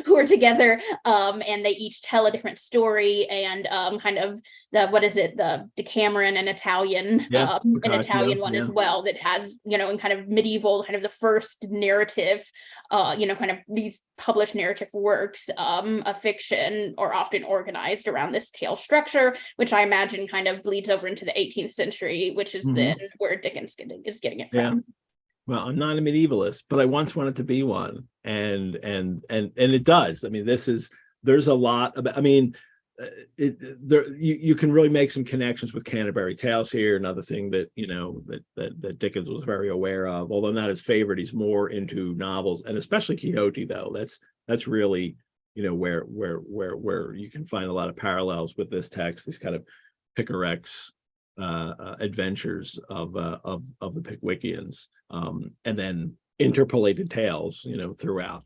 who are together, and they each tell a different story, and kind of the Decameron and Italian, an Italian one as well that has, in kind of medieval, kind of the first narrative, kind of these published narrative works of fiction are often organized around this tale structure, which I imagine kind of bleeds over into the 18th century, which is then where Dickens is getting it from. Yeah. Well, I'm not a medievalist, but I once wanted to be one, and it does. I mean, there's a lot about. I mean, you can really make some connections with Canterbury Tales here. Another thing that that Dickens was very aware of, although not his favorite. He's more into novels, and especially Quixote, though. That's really where you can find a lot of parallels with this text. These kind of Picarex adventures of the Pickwickians, and then interpolated tales throughout.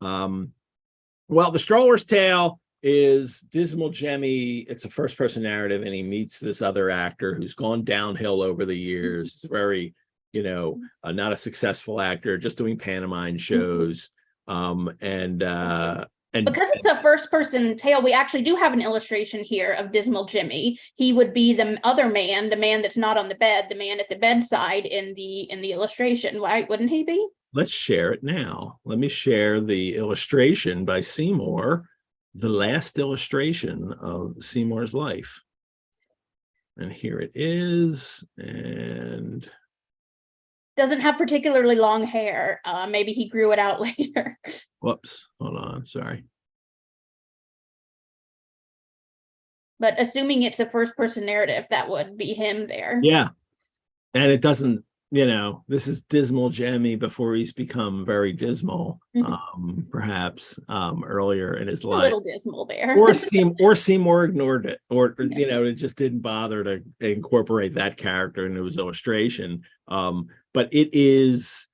Well, the Stroller's tale is Dismal Jemmy. It's a first person narrative, and he meets this other actor who's gone downhill over the years. He's very not a successful actor, just doing pantomime shows, and because it's a first person tale, we actually do have an illustration here of Dismal Jemmy. He would be the other man, the man that's not on the bed, the man at the bedside in the illustration, right? Wouldn't he be? Let's share it now. Let me share the illustration by Seymour, the last illustration of Seymour's life. And here it is. And doesn't have particularly long hair. Maybe he grew it out later. Whoops, hold on, sorry. But assuming it's a first person narrative, that would be him there. Yeah. And it doesn't, this is Dismal Jemmy before he's become very dismal, perhaps earlier in his life. A little dismal there. or Seymour ignored it, or it just didn't bother to incorporate that character into his illustration. But it is,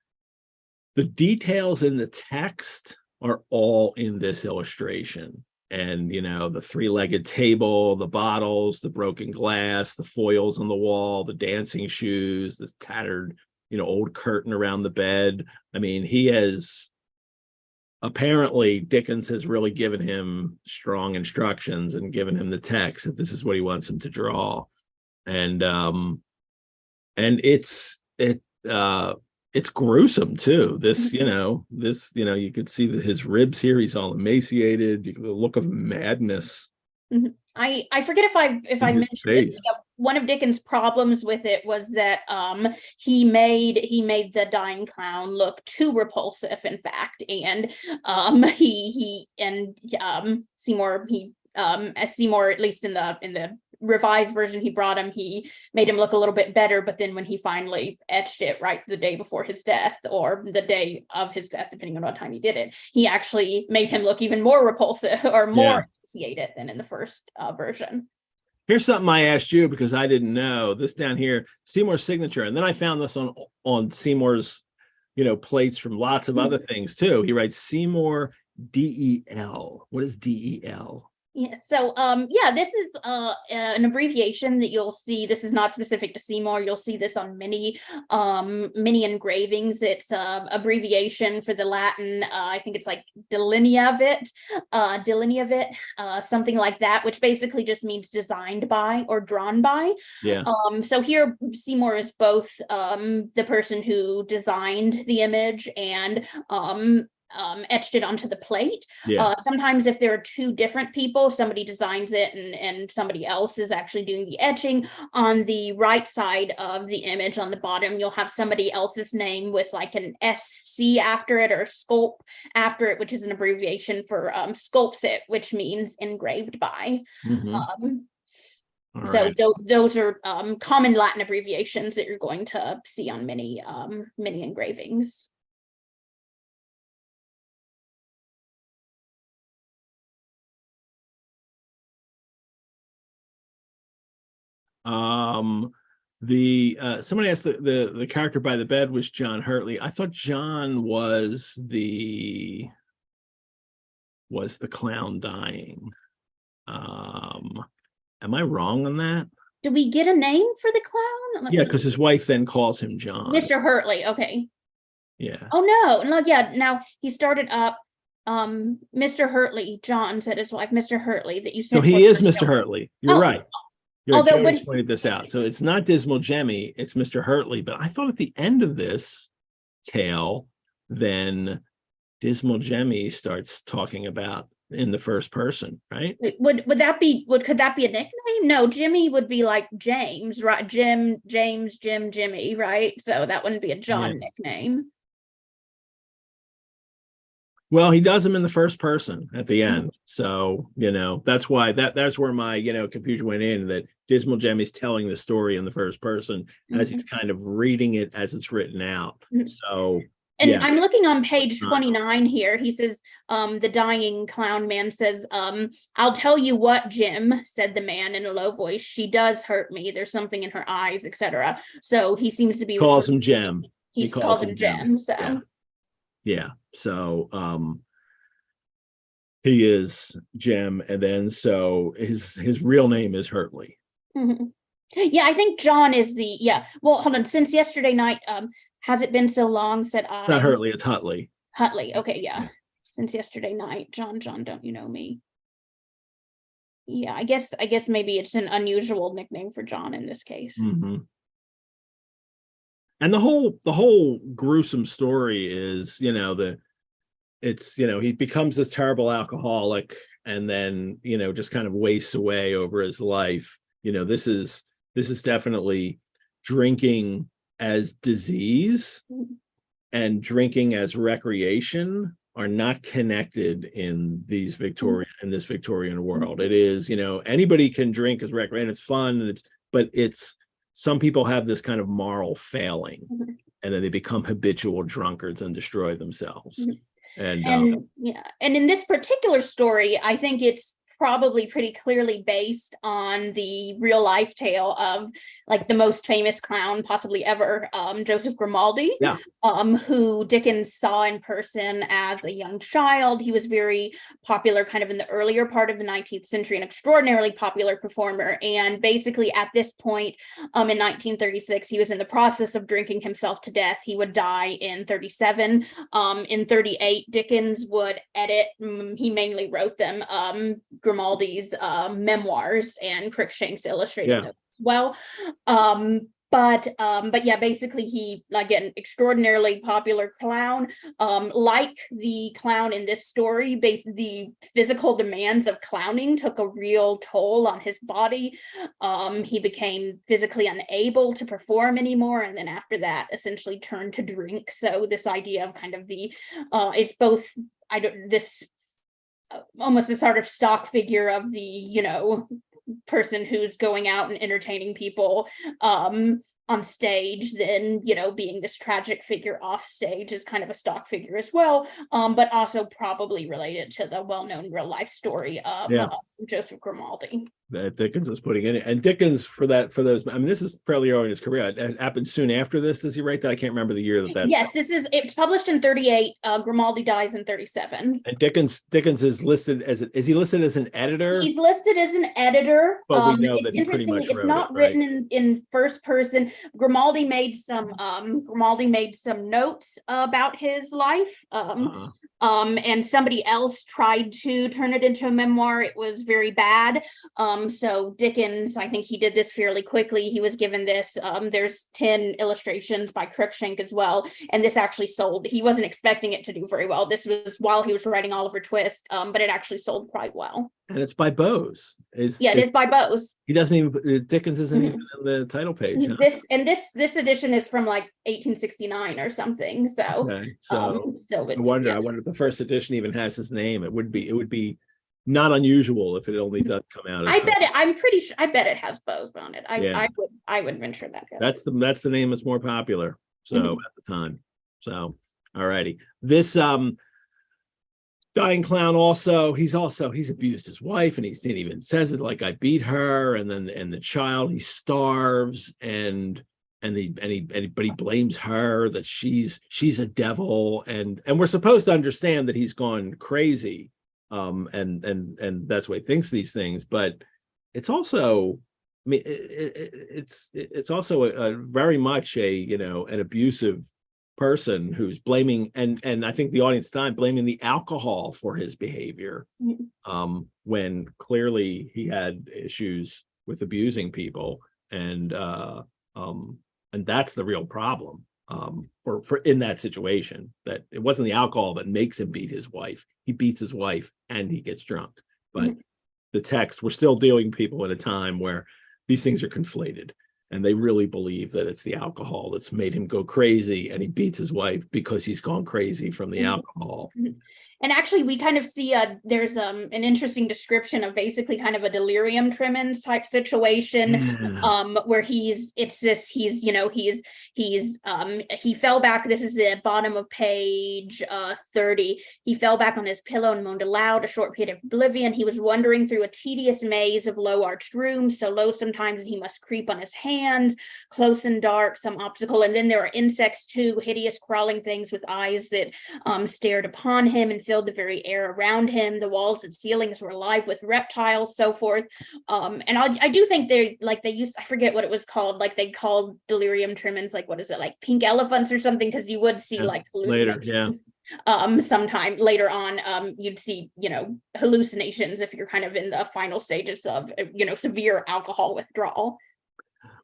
the details in the text are all in this illustration. And, the three-legged table, the bottles, the broken glass, the foils on the wall, the dancing shoes, this tattered, old curtain around the bed. I mean, apparently Dickens has really given him strong instructions and given him the text that this is what he wants him to draw. And it's gruesome too. This, you could see that his ribs here, he's all emaciated. You can the look of madness. I forget if I mentioned this. One of Dickens' problems with it was that he made the dying clown look too repulsive, in fact, and Seymour, as Seymour, at least in the revised version he brought him, he made him look a little bit better, but then when he finally etched it right the day before his death, or the day of his death, depending on what time he did it, he actually made him look even more repulsive or more emaciated than in the first version. Here's something I asked you because I didn't know this down here, Seymour's signature, and then I found this on Seymour's plates from lots of other things too. He writes Seymour DEL. What is DEL? Yeah, so this is an abbreviation that you'll see. This is not specific to Seymour. You'll see this on many engravings. It's abbreviation for the Latin. I think it's like delineavit, something like that, which basically just means designed by or drawn by. Yeah. So here Seymour is both the person who designed the image and etched it onto the plate. Yeah. Sometimes if there are two different people, somebody designs it and somebody else is actually doing the etching. On the right side of the image on the bottom, you'll have somebody else's name with like an SC after it or sculpt after it, which is an abbreviation for sculpts it, which means engraved by. Mhm. So right. those are common Latin abbreviations that you're going to see on many engravings. Somebody asked the character by the bed was John Hurtley. I thought John was the clown dying. Am I wrong on that? Do we get a name for the clown? Yeah, because his wife then calls him John. Mr. Hurtley. Okay. Yeah. Oh no, yeah. Now he started up. Mr. Hurtley. John said his wife, Mr. Hurtley. That you said. So he is Mr. Hurtley. You're right. Although Jody pointed this out. So it's not Dismal Jemmy, it's Mr. Hurtley. But I thought at the end of this tale, then Dismal Jemmy starts talking about in the first person, right? Could that be a nickname? No, Jimmy would be like James, right? Jim, Jimmy, right? So that wouldn't be a John nickname. Well, he does them in the first person at the end. So, that's why that's where my, confusion went in, that Dismal Jemmy's telling the story in the first person as he's kind of reading it as it's written out. So, and I'm looking on page 29 here. He says, the dying clown man says, I'll tell you what, Jim, said the man in a low voice. She does hurt me. There's something in her eyes, etc. So he seems to be calls him Jim. He calls him Jim. So yeah. So he is Jim, and then so his real name is Hurtley. Yeah, I think John is well, hold on. Since yesterday night, has it been so long? Said I. It's not Hurtley, it's Hutley. Hutley. Okay, yeah. Since yesterday night, John, don't you know me? Yeah, I guess maybe it's an unusual nickname for John in this case. And the whole gruesome story is, he becomes this terrible alcoholic and then, just kind of wastes away over his life. This is definitely drinking as disease and drinking as recreation are not connected in this Victorian world. It is, anybody can drink as recreation, it's fun, but some people have this kind of moral failing, and then they become habitual drunkards and destroy themselves. And in this particular story, I think it's probably pretty clearly based on the real life tale of like the most famous clown possibly ever, Joseph Grimaldi, who Dickens saw in person as a young child. He was very popular kind of in the earlier part of the 19th century, an extraordinarily popular performer. And basically at this point, in 1936, he was in the process of drinking himself to death. He would die in 37. In 38, Dickens would edit, he mainly wrote them, Grimaldi's memoirs, and Cruikshank's illustrated them as well. But yeah, basically he, again, extraordinarily popular clown. Like the clown in this story, the physical demands of clowning took a real toll on his body. He became physically unable to perform anymore, and then after that essentially turned to drink. So this idea of kind of it's both almost a sort of stock figure of the person who's going out and entertaining people on stage, then being this tragic figure off stage is kind of a stock figure as well, but also probably related to the well-known real life story of Joseph Grimaldi that Dickens was putting in it. And Dickens, for those, I mean, this is fairly early in his career. It happened soon after this. Does he write that? I can't remember the year that. Yes, it's published in 38. Grimaldi dies in 37. And Dickens is listed as an editor. He's listed as an editor. But we know that he pretty much it's not written in first person. Grimaldi made some notes about his life. and somebody else tried to turn it into a memoir. It was very bad. So Dickens, I think he did this fairly quickly. He was given this. There's 10 illustrations by Cruikshank as well, and this actually sold. He wasn't expecting it to do very well. This was while he was writing Oliver Twist, but it actually sold quite well. And it's by Bose. It is by Bose. He doesn't even, Dickens isn't even in the title page. Huh? This edition is from like 1869 or something. So, okay. So it's, I wonder if the first edition even has his name. It would be not unusual if it only does come out. I'm pretty sure. I bet it has Bose on it. I would venture that guess. That's the name that's more popular. So at the time. So all righty. This Dying Clown he's abused his wife, and he even says it like, I beat her, and the child, he starves, but he blames her that she's a devil, and we're supposed to understand that he's gone crazy, and that's why he thinks these things, but it's also, I mean, it's also a very much an abusive person who's blaming, and I think the audience time blaming the alcohol for his behavior, when clearly he had issues with abusing people, and that's the real problem for in that situation, that it wasn't the alcohol that makes him beat his wife. He beats his wife and he gets drunk, but the text, we're still dealing with people at a time where these things are conflated. And they really believe that it's the alcohol that's made him go crazy, and he beats his wife because he's gone crazy from the alcohol. And actually, we kind of see there's an interesting description of basically kind of a delirium tremens type situation, where he fell back. This is the bottom of page 30. He fell back on his pillow and moaned aloud, a short period of oblivion. He was wandering through a tedious maze of low arched rooms, so low sometimes that he must creep on his hands, close and dark, some obstacle. And then there are insects too, hideous crawling things with eyes that stared upon him and filled the very air around him. The walls and ceilings were alive with reptiles, so forth. And I do think they used, I forget what it was called, like they called delirium tremens, like what is it, like pink elephants or something, because you would see like hallucinations. Later, sometime later on, you'd see, hallucinations if you're kind of in the final stages of, severe alcohol withdrawal.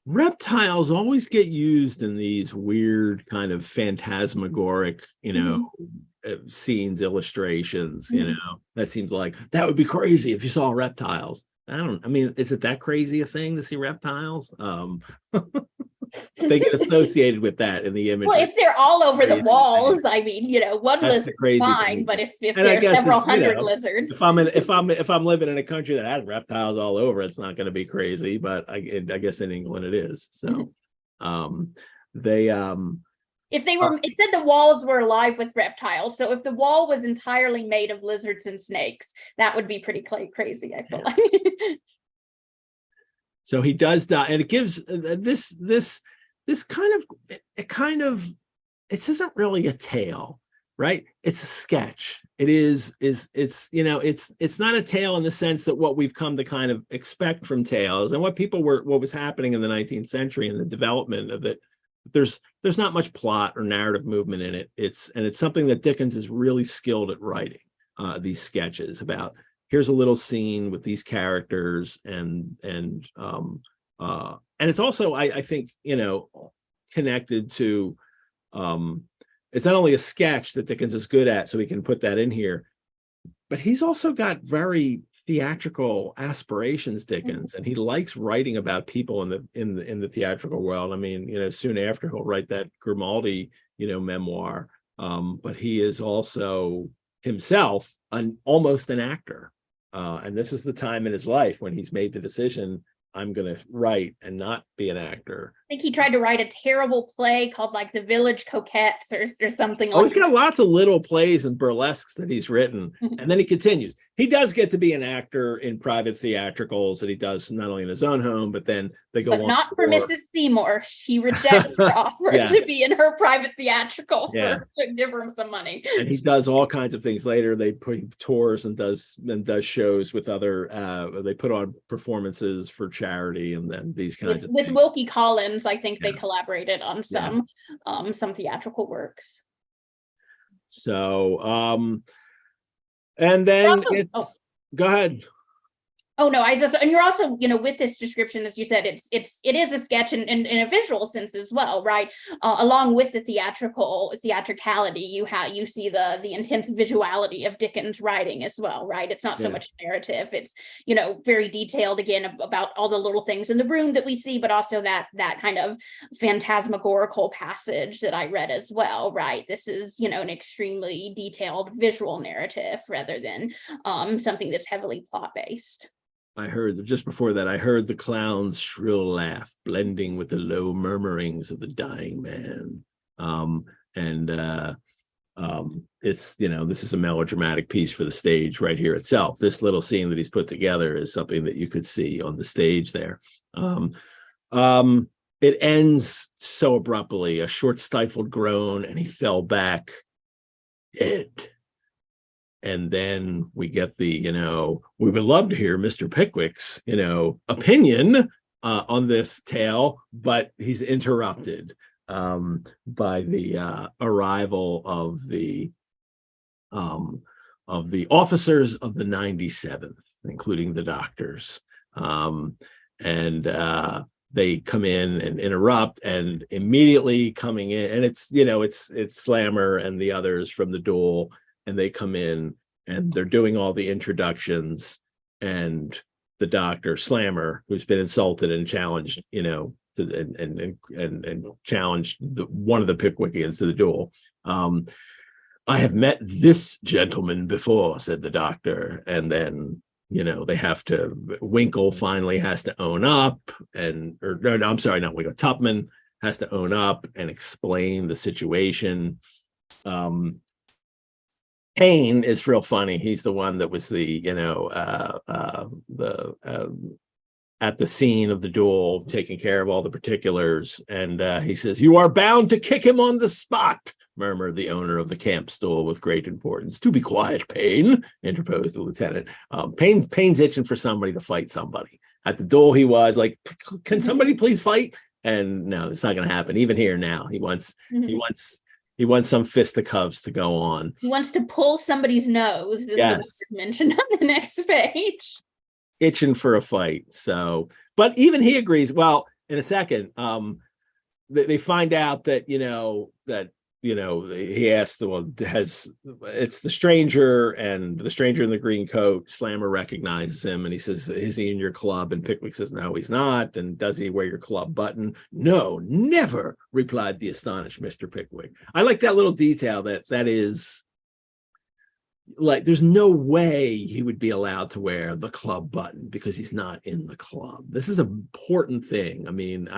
Reptiles always get used in these weird kind of phantasmagoric, scenes, illustrations, that seems like that would be crazy if you saw reptiles. Is it that crazy a thing to see reptiles? They get associated with that in the image. Well, if they're all over the walls, one lizard is fine, but if there's several hundred lizards, if I'm living in a country that has reptiles all over, it's not going to be crazy. But I guess in England it is. So, if they were, it said the walls were alive with reptiles. So if the wall was entirely made of lizards and snakes, that would be pretty crazy, I feel like. So he does die, and it gives this kind of it isn't really a tale, right? It's a sketch. It's not a tale in the sense that what we've come to kind of expect from tales, and what was happening in the 19th century and the development of it. There's not much plot or narrative movement in it. It's something that Dickens is really skilled at writing, these sketches about, here's a little scene with these characters, and it's also, I think, connected to, it's not only a sketch that Dickens is good at, so we can put that in here, but he's also got very theatrical aspirations, Dickens, and he likes writing about people in the theatrical world. Soon after he'll write that Grimaldi, memoir, but he is also himself almost an actor, and this is the time in his life when he's made the decision, I'm going to write and not be an actor. I think he tried to write a terrible play called like The Village Coquettes or something like that. He's got lots of little plays and burlesques that he's written. And then he continues. He does get to be an actor in private theatricals that he does not only in his own home, but then they go on. But not for Mrs. Seymour. He rejects her offer to be in her private theatrical to give her some money. And he does all kinds of things later. They put tours and does shows with other, they put on performances for charity, and then these kinds of with Wilkie Collins, I think they collaborated on some theatrical works. So, and then Also- it's go ahead. Oh no, and you're also, with this description, as you said, it is a sketch in a visual sense as well, right? Along with the theatricality, you see the intense visuality of Dickens' writing as well, right? It's not so much narrative; it's very detailed again about all the little things in the room that we see, but also that kind of phantasmagorical passage that I read as well, right? This is an extremely detailed visual narrative rather than something that's heavily plot based. I heard just before that, I heard the clown's shrill laugh blending with the low murmurings of the dying man. It's, this is a melodramatic piece for the stage right here itself. This little scene that he's put together is something that you could see on the stage there. It ends so abruptly, a short stifled groan, and he fell back dead. And then we get the, we would love to hear Mr. Pickwick's, opinion on this tale, but he's interrupted by the arrival of the officers of the 97th, including the doctors. They come in and interrupt, and immediately coming in, and it's Slammer and the others from the duel. And they come in and they're doing all the introductions, and the doctor Slammer, who's been insulted and challenged, and challenged one of the Pickwickians to the duel. I have met this gentleman before, said the doctor, and then they have to. Winkle finally has to own up, I'm sorry, not Winkle. Tupman has to own up and explain the situation. Payne is real funny. He's the one that was at the scene of the duel, taking care of all the particulars. And he says, "You are bound to kick him on the spot," murmured the owner of the camp stool with great importance. "Do be quiet, Payne," interposed the lieutenant. Payne's itching for somebody to fight somebody. At the duel, he was like, "Can somebody please fight?" And no, it's not going to happen. Even here now, he wants some fisticuffs to go on. He wants to pull somebody's nose, is yes. mentioned on the next page. Itching for a fight. So, but even he agrees. Well, in a second, they find out that he asked it's the stranger, and the stranger in the green coat. Slammer recognizes him and he says, "Is he in your club?" And Pickwick says, "No, he's not." "And does he wear your club button?" "No, never," replied the astonished Mr. Pickwick. I like that little detail that is like, there's no way he would be allowed to wear the club button because he's not in the club. This is an important thing. I mean,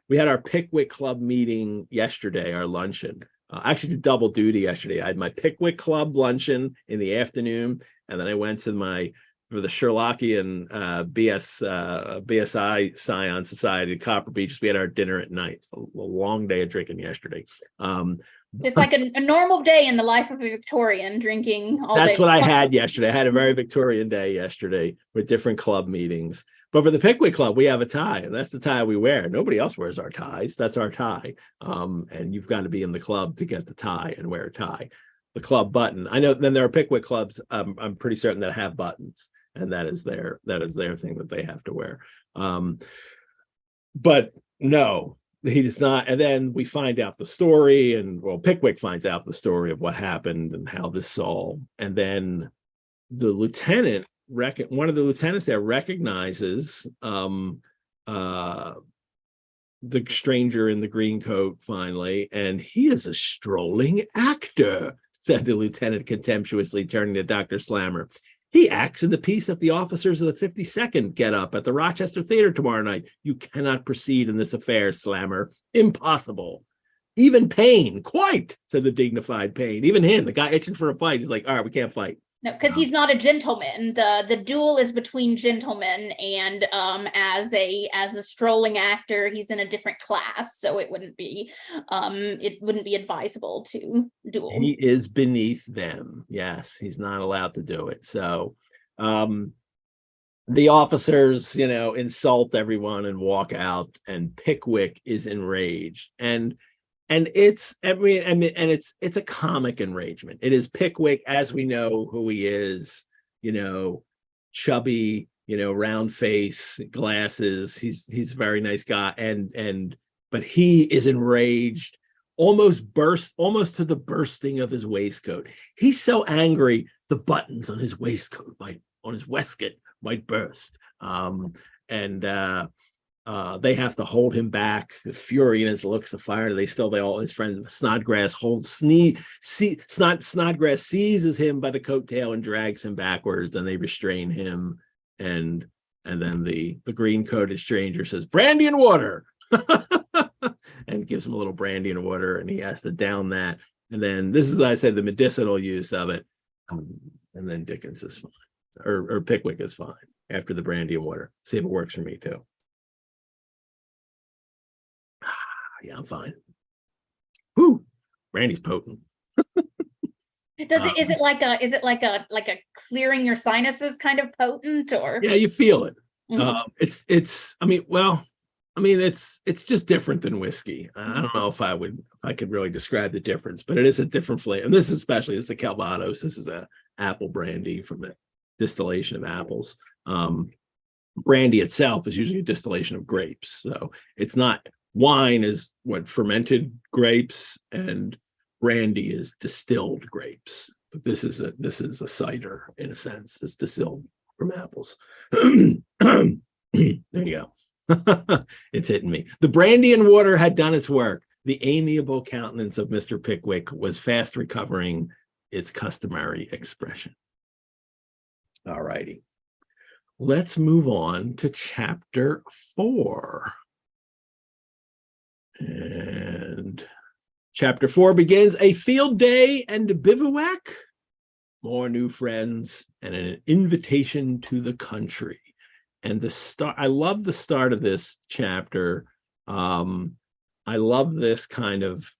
we had our Pickwick Club meeting yesterday, our luncheon. I actually did double duty yesterday. I had my Pickwick Club luncheon in the afternoon, and then I went to for the Sherlockian BSI Scion Society at Copper Beach. We had our dinner at night. It's a long day of drinking yesterday. It's like a normal day in the life of a Victorian, drinking all day. That's what I had yesterday. I had a very Victorian day yesterday with different club meetings. But for the Pickwick Club, we have a tie, and that's the tie we wear. Nobody else wears our ties. That's our tie. And you've got to be in the club to get the tie and wear a tie. The club button. I know then there are Pickwick clubs, I'm pretty certain, that have buttons, and that is their thing that they have to wear. But no, he does not. And then we find out the story, and Pickwick finds out the story of what happened and how this all. And then the lieutenant, one of the lieutenants there, recognizes the stranger in the green coat finally, and he is a strolling actor, said the lieutenant contemptuously, turning to Dr. Slammer. "He acts in the piece that the officers of the 52nd get up at the Rochester Theater tomorrow night. You cannot proceed in this affair, Slammer. Impossible." "Even Payne." "Quite," said the dignified Payne. Even him, the guy itching for a fight, he's like, "All right, we can't fight." No, because he's not a gentleman. The duel is between gentlemen, and as a strolling actor, he's in a different class, so it wouldn't be advisable to duel. He is beneath them. Yes, he's not allowed to do it. So the officers, insult everyone and walk out, and Pickwick is enraged. And and it's a comic arrangement. It is Pickwick as we know who he is, chubby, round face, glasses. He's a very nice guy, but he is enraged, almost to the bursting of his waistcoat. He's so angry the buttons on his waistcoat on his waistcoat might burst. They have to hold him back. The fury in his looks, the fire. All his friends. Snodgrass Snodgrass seizes him by the coattail and drags him backwards, and they restrain him. And then the green coated stranger says, "Brandy and water," and gives him a little brandy and water, and he has to down that. And then this is, I said, the medicinal use of it. And then Dickens is fine, or Pickwick is fine after the brandy and water. See if it works for me too. Yeah, I'm fine. Whoo, brandy's potent. Is it like a clearing your sinuses kind of potent, or? Yeah, you feel it. Mhm. It's just different than whiskey. I don't know if I could really describe the difference, but it is a different flavor. And this especially is the Calvados. This is a apple brandy from a distillation of apples. Brandy itself is usually a distillation of grapes. So it's not, wine is what, fermented grapes, and brandy is distilled grapes. But this is a cider in a sense. It's distilled from apples. There you go. It's hitting me. The brandy and water had done its work. The amiable countenance of Mr. Pickwick was fast recovering its customary expression. All righty. Let's move on to chapter 4. And chapter 4 begins a field day and a bivouac, more new friends, and an invitation to the country. And I love the start of this chapter. I love this kind of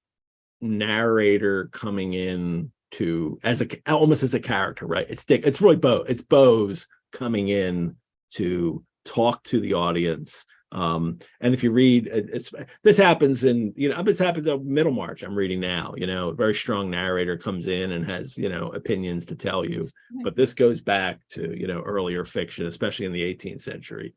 narrator coming in almost as a character, right? It's really Bose coming in to talk to the audience. And if you read, this happens in Middlemarch. I'm reading now. A very strong narrator comes in and has opinions to tell you. But this goes back to earlier fiction, especially in the 18th century.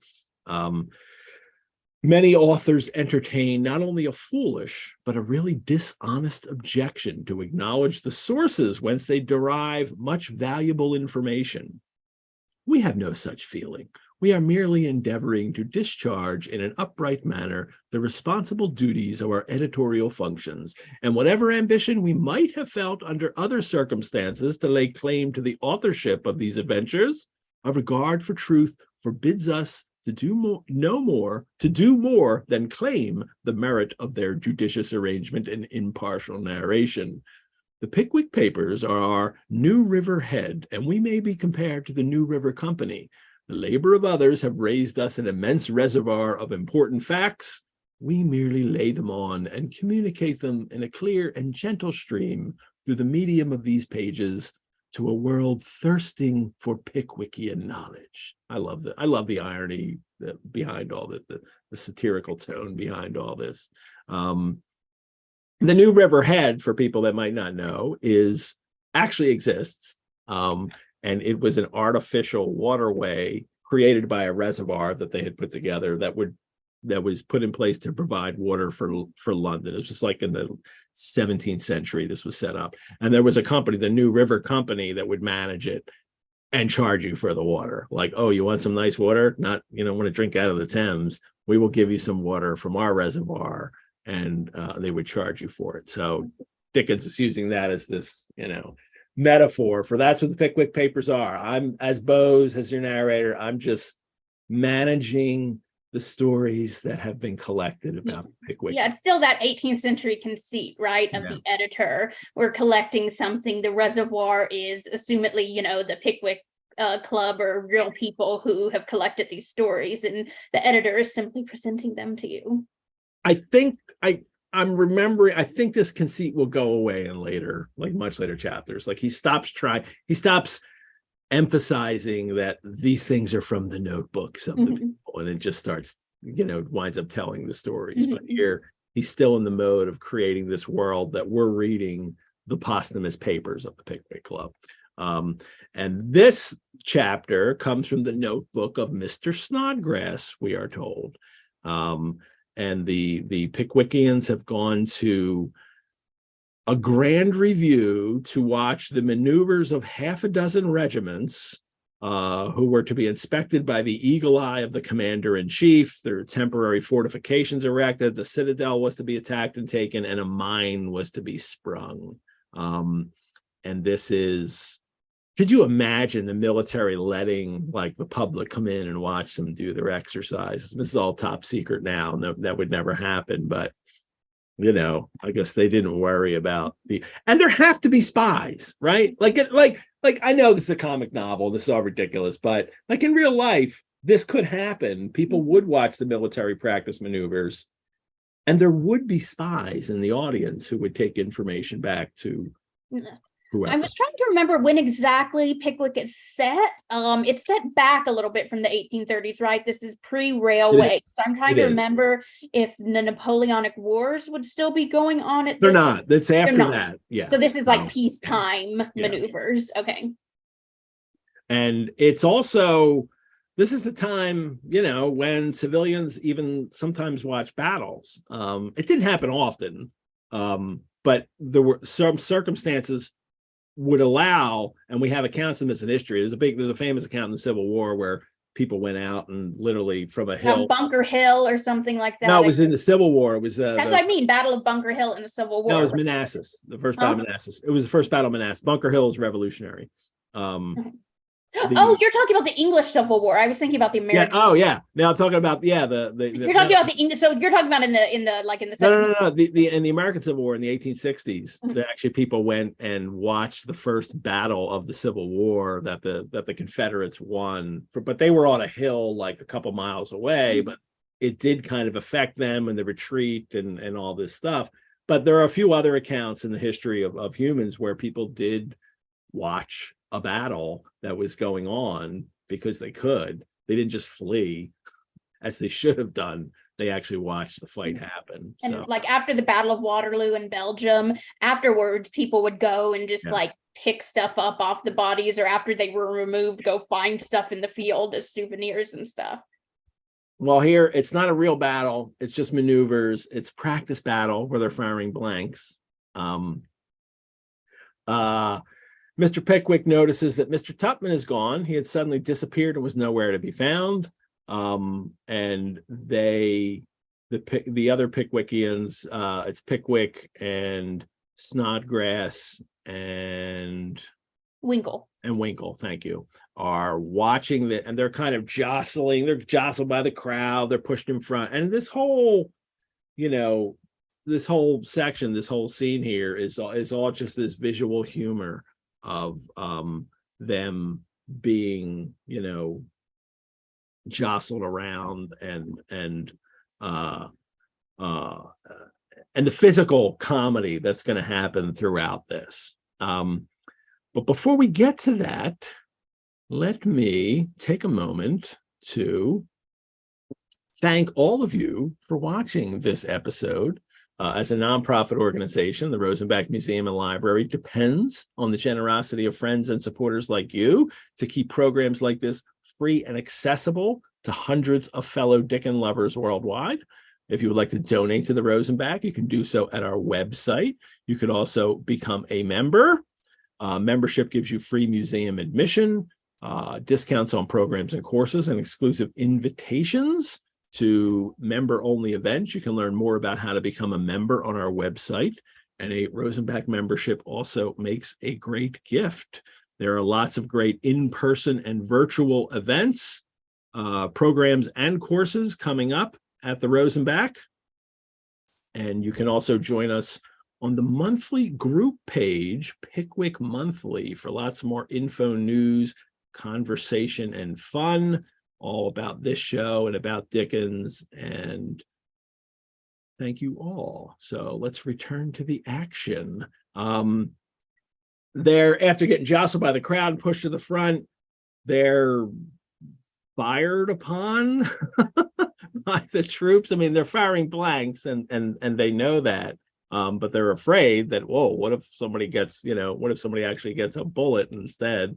Many authors entertain not only a foolish but a really dishonest objection to acknowledge the sources whence they derive much valuable information. We have no such feeling. We are merely endeavoring to discharge in an upright manner the responsible duties of our editorial functions, and whatever ambition we might have felt under other circumstances to lay claim to the authorship of these adventures, a regard for truth forbids us to do more than claim the merit of their judicious arrangement and impartial narration. The Pickwick Papers are our New River head, and we may be compared to the New River Company. The labor of others have raised us an immense reservoir of important facts. We merely lay them on and communicate them in a clear and gentle stream through the medium of these pages to a world thirsting for Pickwickian knowledge. I love the irony behind all the satirical tone behind all this. The New River Head, for people that might not know, actually exists. And it was an artificial waterway created by a reservoir that they had put together that was put in place to provide water for London. It was just like in the 17th century, this was set up. And there was a company, the New River Company, that would manage it and charge you for the water. Like, oh, you want some nice water? Not, want to drink out of the Thames. We will give you some water from our reservoir, and they would charge you for it. So Dickens is using that as this, metaphor for that's what the Pickwick Papers are. I'm, as Bose, as your narrator, I'm just managing the stories that have been collected about Pickwick. Yeah, it's still that 18th century conceit, right, of the editor. We're collecting something. The reservoir is assumedly, the Pickwick Club or real people who have collected these stories, and the editor is simply presenting them to you. I'm remembering, I think this conceit will go away in much later chapters. Like he stops emphasizing that these things are from the notebooks of the people, and it just starts, winds up telling the stories. But here he's still in the mode of creating this world that we're reading the posthumous papers of the Pickwick Club. And this chapter comes from the notebook of Mr. Snodgrass, we are told. And the Pickwickians have gone to a grand review to watch the maneuvers of half a dozen regiments who were to be inspected by the eagle eye of the commander-in-chief. There were temporary fortifications erected, the citadel was to be attacked and taken, and a mine was to be sprung. And this is, could you imagine the military letting like the public come in and watch them do their exercises? This is all top secret now. No, that would never happen, but you know, I guess they didn't worry about and there have to be spies, right? Like I know this is a comic novel, this is all ridiculous, but like in real life, this could happen. People would watch the military practice maneuvers, and there would be spies in the audience who would take information back to whoever. I was trying to remember when exactly Pickwick is set. It's set back a little bit from the 1830s, right? This is pre-railway. So I'm trying to remember if the Napoleonic Wars would still be going on at They're this. not. That's after that. Yeah. So this is like peacetime maneuvers. Okay. And it's also, this is the time, you know, when civilians even sometimes watch battles. It didn't happen often, but there were some circumstances would allow, and we have accounts of this in history. There's a famous account in the Civil War where people went out and literally from a hill, Bunker Hill or something like that. No, it was in the Civil War. It was that's what I mean, Battle of Bunker Hill in the Civil War. No, it was Manassas, the first battle of Manassas. It was the first battle of Manassas. Bunker Hill is revolutionary. Oh, you're talking about the English Civil War. I was thinking about the American. Yeah. Oh, yeah. Now I'm talking about you're talking about the English. So you're talking about in the like in the no. In the American Civil War in the 1860s, actually people went and watched the first battle of the Civil War that the Confederates won. But they were on a hill like a couple miles away. But it did kind of affect them and the retreat and all this stuff. But there are a few other accounts in the history of humans where people did watch a battle that was going on because they could. They didn't just flee as they should have done. They actually watched the fight happen. And so, like after the Battle of Waterloo in Belgium, afterwards people would go and just like pick stuff up off the bodies, or after they were removed, go find stuff in the field as souvenirs and stuff. Well, here it's not a real battle. It's just maneuvers. It's practice battle where they're firing blanks. Mr. Pickwick notices that Mr. Tupman is gone. He had suddenly disappeared and was nowhere to be found. And the other Pickwickians, it's Pickwick and Snodgrass and Winkle. Thank you, are watching and they're kind of jostling. They're jostled by the crowd. They're pushed in front. And this whole, this whole section, this whole scene here is all just this visual humor of them being, jostled around and the physical comedy that's going to happen throughout this. But before we get to that, let me take a moment to thank all of you for watching this episode. As a nonprofit organization, the Rosenbach Museum and Library depends on the generosity of friends and supporters like you to keep programs like this free and accessible to hundreds of fellow Dickens lovers worldwide. If you would like to donate to the Rosenbach, you can do so at our website. You could also become a member. Membership gives you free museum admission, discounts on programs and courses, and exclusive invitations to member-only events. You can learn more about how to become a member on our website, and a Rosenbach membership also makes a great gift. There are lots of great in-person and virtual events, programs, and courses coming up at the Rosenbach, and you can also join us on the monthly group page, Pickwick Monthly, for lots more info, news, conversation, and fun, all about this show and about Dickens. And thank you all. So let's return to the action. They're, after getting jostled by the crowd and pushed to the front, they're fired upon by the troops. I mean, they're firing blanks and they know that. But they're afraid that, whoa, what if somebody gets, what if somebody actually gets a bullet instead?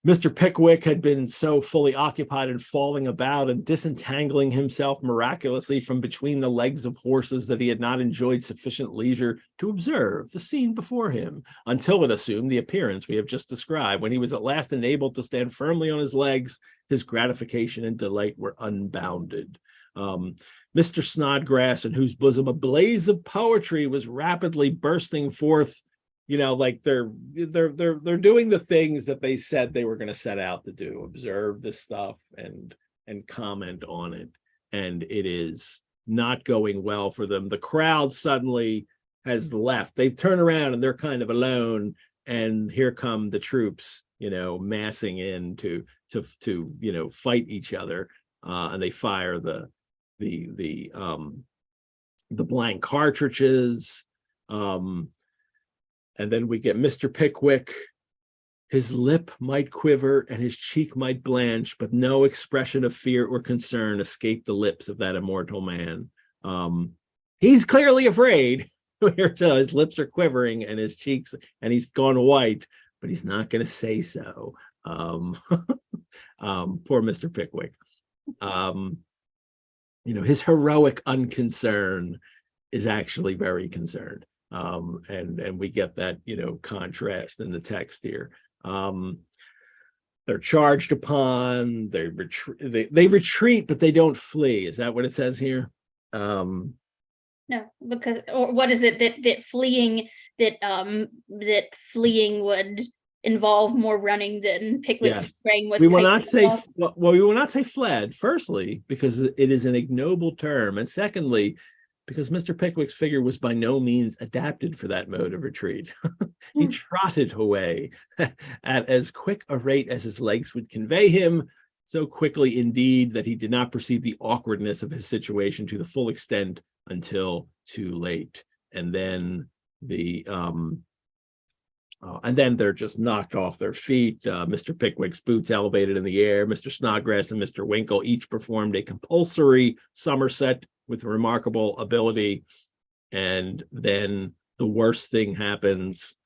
Mr. Pickwick had been so fully occupied in falling about and disentangling himself miraculously from between the legs of horses that he had not enjoyed sufficient leisure to observe the scene before him, until it assumed the appearance we have just described. When he was at last enabled to stand firmly on his legs, his gratification and delight were unbounded. Mr. Snodgrass, in whose bosom a blaze of poetry was rapidly bursting forth, like they're doing the things that they said they were going to set out to do, observe this stuff and comment on it, and it is not going well for them. The crowd suddenly has left. They've turned around and they're kind of alone, and here come the troops, massing in to fight each other, and they fire the blank cartridges. And then we get Mr. Pickwick. His lip might quiver and his cheek might blanch, but no expression of fear or concern escaped the lips of that immortal man. He's clearly afraid. His lips are quivering and his cheeks, and he's gone white, but he's not going to say so. Poor Mr. Pickwick. His heroic unconcern is actually very concerned. And we get that, contrast in the text here. They're charged upon, they retreat, but they don't flee. Is that what it says here? No, because, or what is it that fleeing would involve more running than Pickwick's spraying was. We will not say, we will not say fled, firstly, because it is an ignoble term, and secondly, because Mr. Pickwick's figure was by no means adapted for that mode of retreat. He trotted away at as quick a rate as his legs would convey him, so quickly indeed that he did not perceive the awkwardness of his situation to the full extent until too late. And then they're just knocked off their feet. Mr. Pickwick's boots elevated in the air. Mr. Snodgrass and Mr. Winkle each performed a compulsory somerset with remarkable ability. And then the worst thing happens.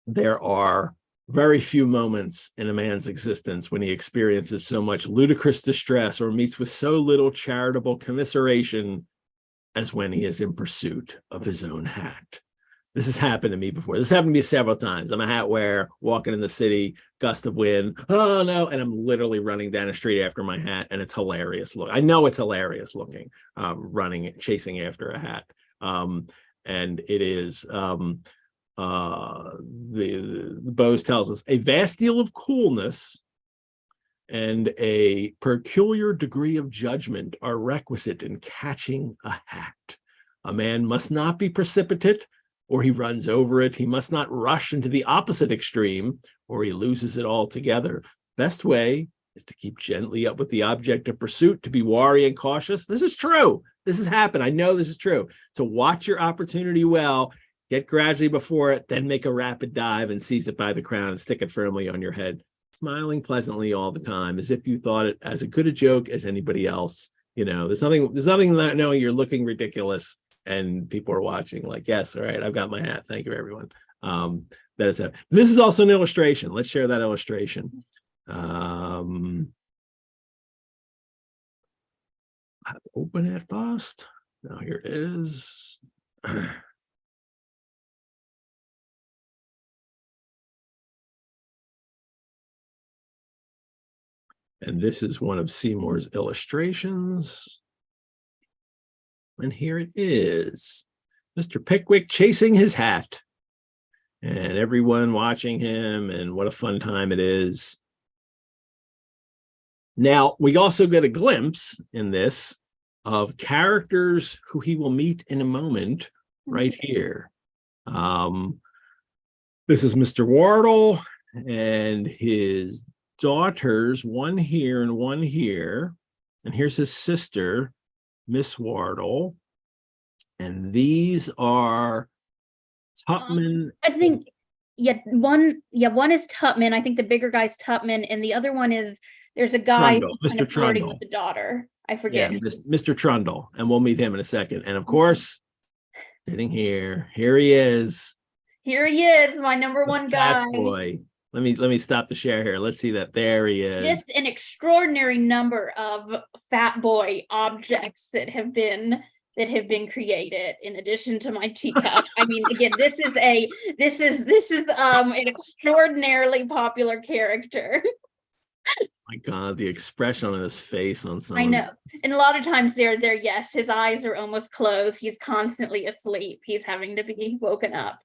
There are very few moments in a man's existence when he experiences so much ludicrous distress or meets with so little charitable commiseration as when he is in pursuit of his own hat. This has happened to me before. This happened to me several times. I'm a hat wearer, walking in the city, gust of wind. Oh no. And I'm literally running down the street after my hat. And it's hilarious. I know it's hilarious looking, chasing after a hat. And it is, the Bose tells us, a vast deal of coolness and a peculiar degree of judgment are requisite in catching a hat. A man must not be precipitate, or he runs over it. He must not rush into the opposite extreme, or he loses it altogether. Best way is to keep gently up with the object of pursuit, to be wary and cautious. This is true. This has happened. I know this is true. So watch your opportunity well, get gradually before it, then make a rapid dive and seize it by the crown and stick it firmly on your head, smiling pleasantly all the time, as if you thought it as good a joke as anybody else. There's nothing like knowing you're looking ridiculous and people are watching, like, yes, all right, I've got my hat. Thank you, everyone. That is it. This is also an illustration. Let's share that illustration. I have to open it first. Now here it is. And this is one of Seymour's illustrations. And here it is, Mr. Pickwick chasing his hat and everyone watching him, and what a fun time it is. Now, we also get a glimpse in this of characters who he will meet in a moment right here. This is Mr. Wardle and his daughters, one here and one here. And here's his sister, Miss Wardle, and these are Tupman. I think one is Tupman. I think the bigger guy's Tupman, and the other one is there's a guy Trundle, who's kind Mr. of flirting Trundle. with the daughter. I Yeah, forget. Mr. Trundle, and we'll meet him in a second. And of course, sitting here he is. Here he is, my number The one fat guy. boy. Let me stop the share here. Let's see that. There he is. Just an extraordinary number of fat boy objects that have been created in addition to my teacup. I mean, again, this is an extraordinarily popular character. My God, the expression on his face on some. I know. And a lot of times yes, his eyes are almost closed. He's constantly asleep. He's having to be woken up.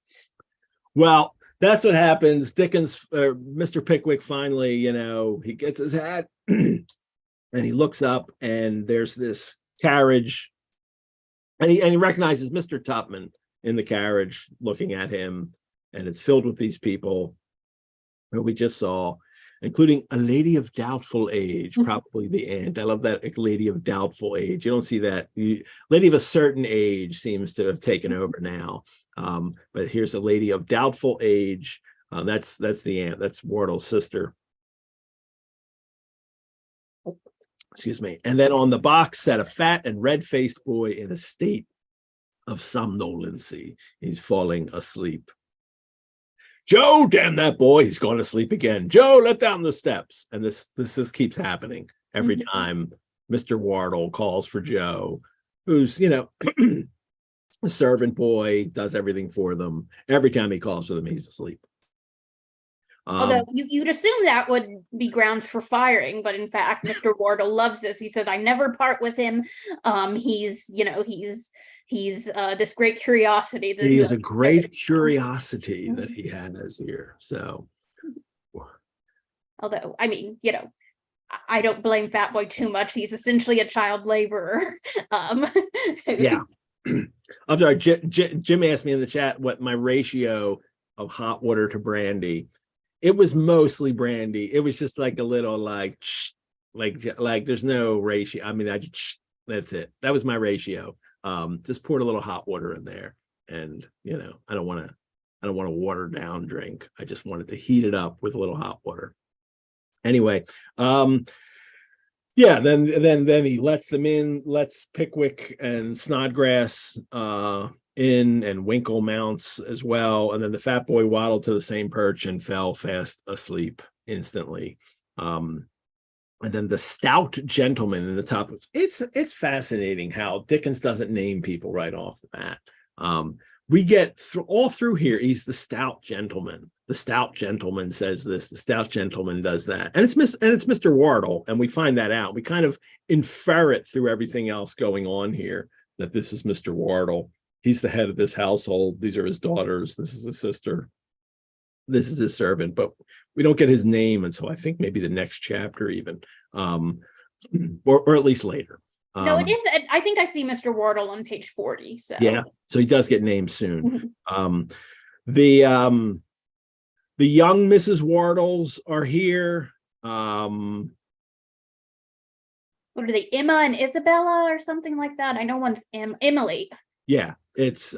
Well, that's what happens. Mr. Pickwick finally, he gets his hat and he looks up and there's this carriage and he recognizes Mr. Tupman in the carriage looking at him, and it's filled with these people that we just saw, including a lady of doubtful age, probably the aunt. I love that, a lady of doubtful age. You don't see that. Lady of a certain age seems to have taken over now. But here's a lady of doubtful age. That's the aunt. That's Wardle's sister. Excuse me. And then on the box sat a fat and red-faced boy in a state of somnolency. He's falling asleep. Joe, damn that boy, he's going to sleep again. Joe, let down the steps. And this keeps happening every time Mr. Wardle calls for Joe, who's, a servant boy, does everything for them. Every time he calls for them, he's asleep. Although you'd assume that would be grounds for firing, but in fact, Mr. Wardle loves this. He said, "I never part with him. He's this great curiosity." He is a great curiosity that he has here. So, although, I mean, I don't blame Fat Boy too much. He's essentially a child laborer. Yeah. I'm sorry. Jim asked me in the chat what my ratio of hot water to brandy. It was mostly brandy. It was just like a little like there's no ratio. I mean, that's it. That was my ratio. Just poured a little hot water in there, and I don't want a watered down drink. I just wanted to heat it up with a little hot water. Anyway, then he lets them in, lets Pickwick and Snodgrass in, and Winkle mounts as well, and then the fat boy waddled to the same perch and fell fast asleep instantly. And then the stout gentleman in the top. It's fascinating how Dickens doesn't name people right off the bat. We get all through here. He's the stout gentleman. The stout gentleman says this. The stout gentleman does that, and it's Mr. Wardle, and we find that out. We kind of infer it through everything else going on here that this is Mr. Wardle. He's the head of this household. These are his daughters. This is his sister. This is his servant, but we don't get his name until I think maybe the next chapter even, or at least later. No, it is. I think I see Mr. Wardle on page 40. So yeah, so he does get named soon. The young Mrs. Wardles are here. What are they? Emma and Isabella or something like that? I know one's Emily. Yeah, it's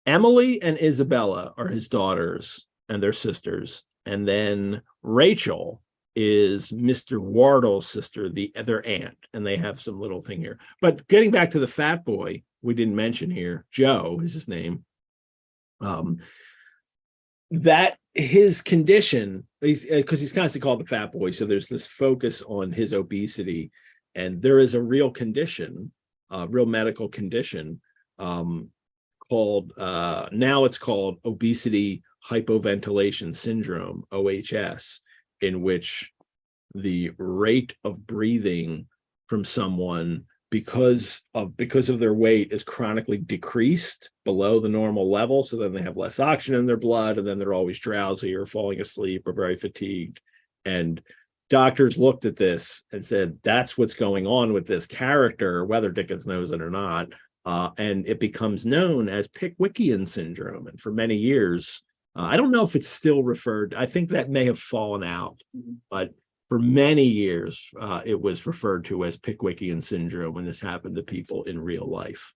Emily and Isabella are his daughters and their sisters, and then Rachel is Mr. Wardle's sister, their aunt, and they have some little thing here. But getting back to the fat boy, we didn't mention here, Joe is his name. That his condition, because he's constantly called the fat boy, so there's this focus on his obesity, and there is a real condition, real medical condition called now it's called obesity hypoventilation syndrome, OHS, in which the rate of breathing from someone because of their weight is chronically decreased below the normal level. So then they have less oxygen in their blood, and then they're always drowsy or falling asleep or very fatigued. And doctors looked at this and said, that's what's going on with this character, whether Dickens knows it or not. And it becomes known as Pickwickian syndrome. And for many years, I don't know if it's still referred. I think that may have fallen out, but for many years, it was referred to as Pickwickian syndrome when this happened to people in real life.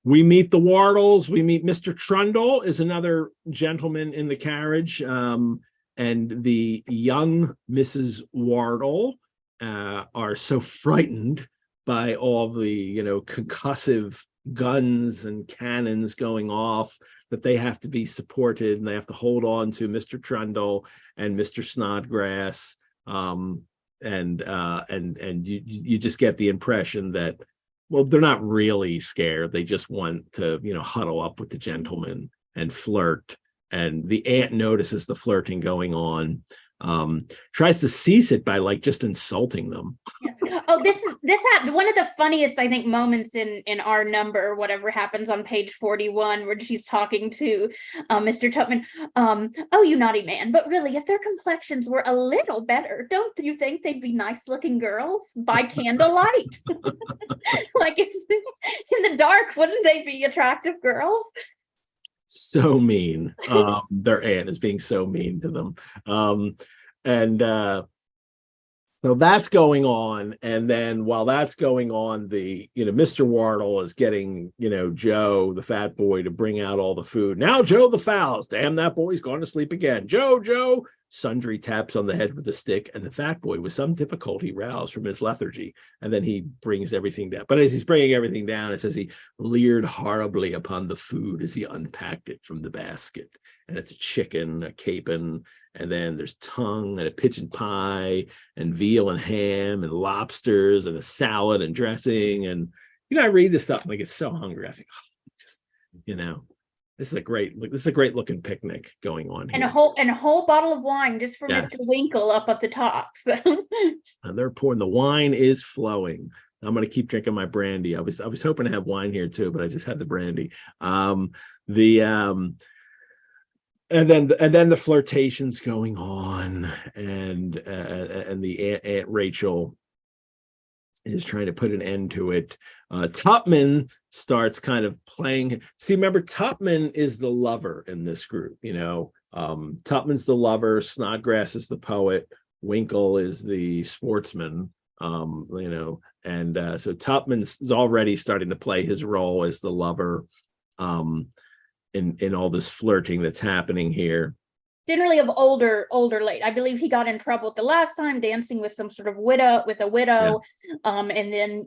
We meet the Wardles. We meet Mr. Trundle is another gentleman in the carriage, and the young Mrs. Wardle are so frightened by all the concussive guns and cannons going off that they have to be supported, and they have to hold on to Mr. Trundle and Mr. Snodgrass, and you just get the impression that, well, they're not really scared. They just want to, huddle up with the gentleman and flirt. And the aunt notices the flirting going on, tries to cease it by just insulting them. Oh, this had one of the funniest, I think, moments in our number, whatever happens on page 41, where she's talking to Mr. Tupman. Oh, you naughty man, but really, if their complexions were a little better, don't you think they'd be nice looking girls by candlelight? It's in the dark, wouldn't they be attractive girls? So mean. Their aunt is being so mean to them. So that's going on. And then while that's going on, Mr. Wardle is getting, Joe, the fat boy, to bring out all the food. Now, Joe the fowls, damn, that boy's gone to sleep again. Joe, sundry taps on the head with a stick, and the fat boy with some difficulty roused from his lethargy. And then he brings everything down. But as he's bringing everything down, it says he leered horribly upon the food as he unpacked it from the basket. And it's a chicken, a capon, and then there's tongue and a pigeon pie and veal and ham and lobsters and a salad and dressing. And, I read this stuff and I get so hungry. I think, this is a great looking picnic going on here. And a whole bottle of wine just for Mr. Winkle up at the top. So. And they're pouring, the wine is flowing. I'm going to keep drinking my brandy. I was hoping to have wine here too, but I just had the brandy. And then the flirtation's going on, and the Aunt Rachel is trying to put an end to it. Tupman starts kind of playing. See, remember, Tupman is the lover in this group. Tupman's the lover. Snodgrass is the poet. Winkle is the sportsman. And so Tupman's already starting to play his role as the lover. In all this flirting that's happening here. Generally of older late. I believe he got in trouble the last time dancing with some sort of widow. Yeah. And then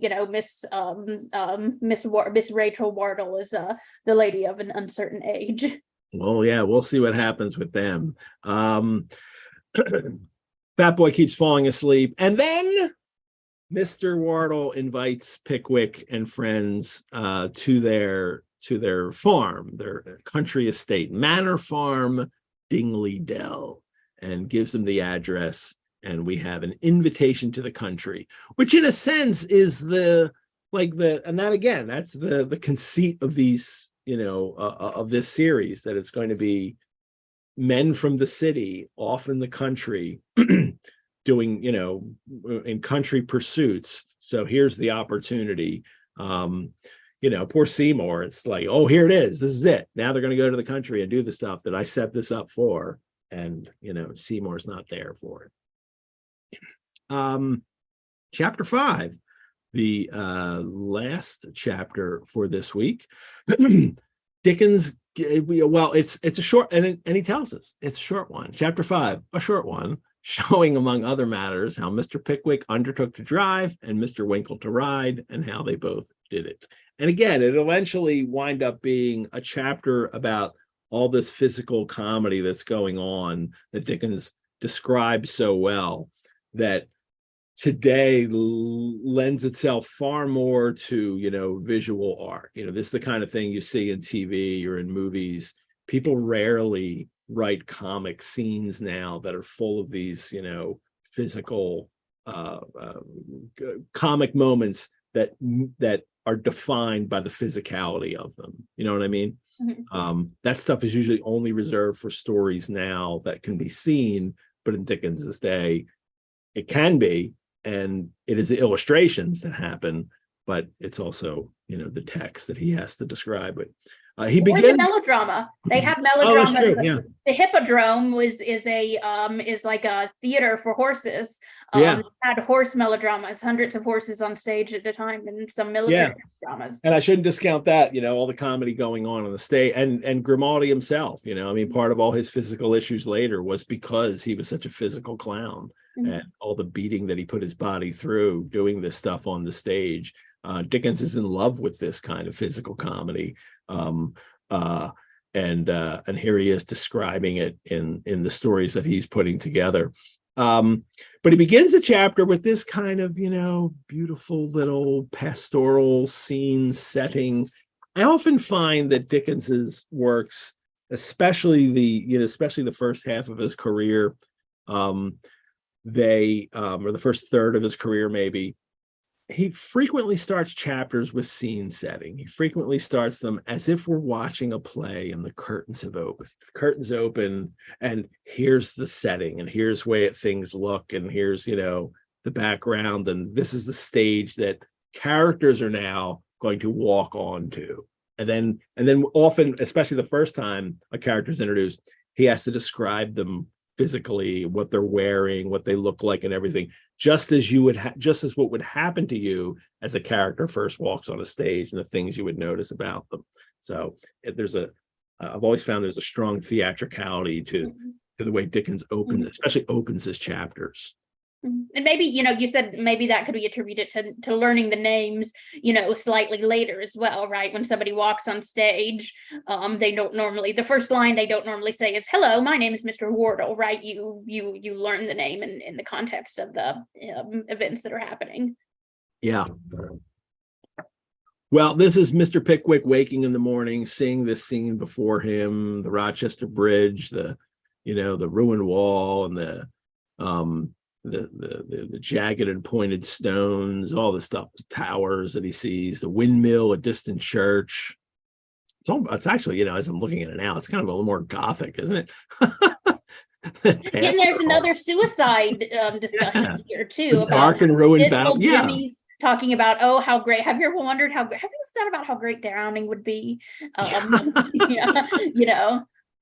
Miss Rachel Wardle is the lady of an uncertain age. Well, yeah, we'll see what happens with them. Fat boy keeps falling asleep, and then Mr. Wardle invites Pickwick and friends to their farm, their country estate, Manor Farm, Dingley Dell, and gives them the address. And we have an invitation to the country, which in a sense is that's the conceit of these, of this series, that it's going to be men from the city off in the country doing, in country pursuits. So here's the opportunity. Poor Seymour, it's like, oh, here it is. This is it. Now they're going to go to the country and do the stuff that I set this up for. And, Seymour's not there for it. Chapter 5, the last chapter for this week. Dickens, it's a short, and he tells us it's a short one. Chapter 5, a short one, showing, among other matters, how Mr. Pickwick undertook to drive and Mr. Winkle to ride, and how they both did it. And again, it eventually wind up being a chapter about all this physical comedy that's going on that Dickens describes so well, that today lends itself far more to, visual art. This is the kind of thing you see in TV or in movies. People rarely write comic scenes now that are full of these, physical comic moments that are defined by the physicality of them. You know what I mean? Mm-hmm. That stuff is usually only reserved for stories now that can be seen, but in Dickens's day, it can be, and it is the illustrations that happen, but it's also, the text that he has to describe it. He begins the melodrama. They had melodrama. Oh, that's true, yeah. The Hippodrome is like a theater for horses. Had horse melodramas, hundreds of horses on stage at a time, and some military. dramas. And I shouldn't discount that, all the comedy going on the stage, and Grimaldi himself, I mean, part of all his physical issues later was because he was such a physical clown, and all the beating that he put his body through doing this stuff on the stage. Dickens is in love with this kind of physical comedy. And here he is describing it in the stories that he's putting together. But he begins the chapter with this kind of, beautiful little pastoral scene setting. I often find that Dickens's works, especially the first half of his career, or the first third of his career, maybe, he frequently starts chapters with scene setting. He frequently starts them as if we're watching a play and the curtains have opened. The curtains open and here's the setting and here's where things look and here's, the background, and this is the stage that characters are now going to walk onto. And then often, especially the first time a character is introduced, he has to describe them physically, what they're wearing, what they look like, and everything, just as what would happen to you as a character first walks on a stage, and the things you would notice about them. So I've always found there's a strong theatricality to the way Dickens opens his chapters. And maybe, you said maybe that could be attributed to learning the names, slightly later as well, right? When somebody walks on stage, they don't normally, the first line they don't normally say is, "Hello, my name is Mr. Wardle," right? You learn the name in the context of the events that are happening. Yeah. Well, this is Mr. Pickwick waking in the morning, seeing this scene before him, the Rochester Bridge, the ruined wall, and the jagged and pointed stones, all the stuff, the towers that he sees, the windmill, a distant church. It's actually, as I'm looking at it now, it's kind of a little more Gothic, isn't it? And there's another suicide discussion here too, about dark and ruined battle. Jimmy's talking about, oh, how great. Have you ever thought about how great drowning would be?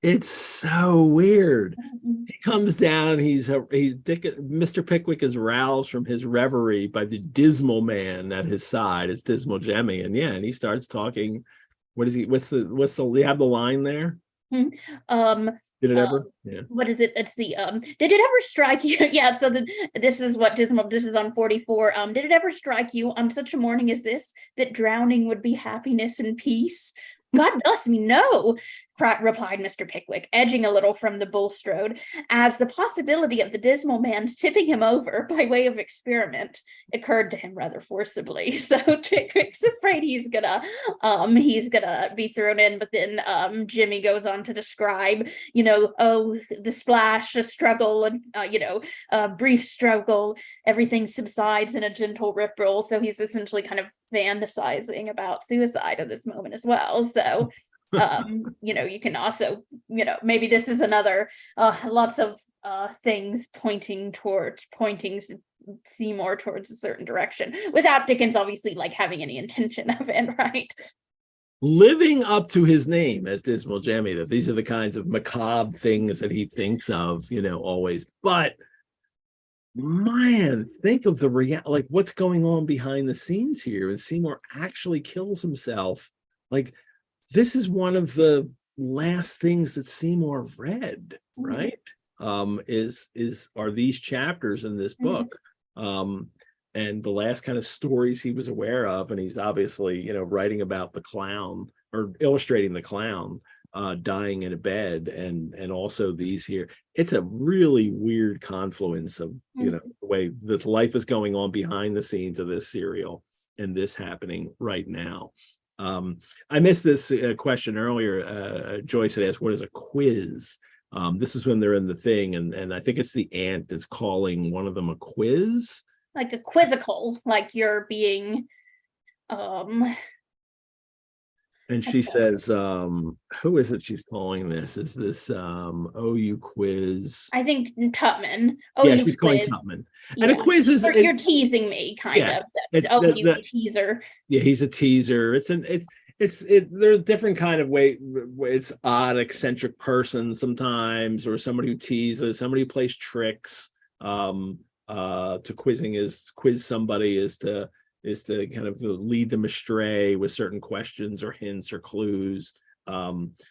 It's so weird. He comes down, Mr. Pickwick is roused from his reverie by the dismal man at his side. It's Dismal Jemmy. And he starts talking. You have the line there? Did it ever? Yeah. What is it? Let's see. Did it ever strike you? Yeah, so this is on 44. Did it ever strike you on such a morning as this that drowning would be happiness and peace? God bless me, no, replied Mr. Pickwick, edging a little from the bulstrode, as the possibility of the dismal man's tipping him over by way of experiment occurred to him rather forcibly. So Pickwick's afraid he's gonna be thrown in, but then Jimmy goes on to describe, the splash, a struggle, and a brief struggle, everything subsides in a gentle ripple. So he's essentially kind of fantasizing about suicide at this moment as well. So you can also, maybe this is another lots of things pointing Seymour towards a certain direction, without Dickens obviously having any intention of it, right? Living up to his name as Dismal Jemmy, that these are the kinds of macabre things that he thinks of, always. But man, think of what's going on behind the scenes here. And Seymour actually kills himself. This is one of the last things that Seymour read, right? Are these chapters in this book, and the last kind of stories he was aware of. And he's obviously, writing about the clown, or illustrating the clown dying in a bed, and also these here. It's a really weird confluence of, the way that life is going on behind the scenes of this serial and this happening right now. I missed this question earlier. Joyce had asked, what is a quiz? This is when they're in the thing, and I think it's the aunt is calling one of them a quiz. Like a quizzical, like you're being and she says, who is it she's calling this? Is this OU quiz? I think Tupman. Yeah, she's calling Tupman. And a quiz is you're teasing me, kind of. That's OU teaser. Yeah, he's a teaser. There's a different kind of way. It's odd, eccentric person sometimes, or somebody who teases, somebody who plays tricks. To quizzing is quiz somebody is to is to kind of lead them astray with certain questions or hints or clues.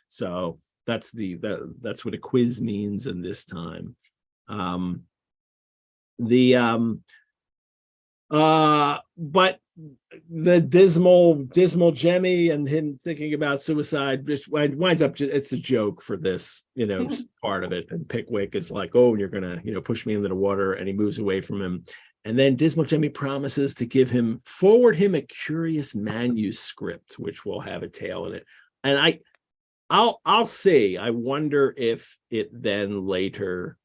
So that's what a quiz means in this time. But the dismal Jemmy and him thinking about suicide just winds up, it's a joke for this, part of it. And Pickwick is like, oh, you're gonna, push me into the water, and he moves away from him. And then Dismal Jemmy promises to forward him a curious manuscript, which will have a tale in it. And I'll see. I wonder if it then later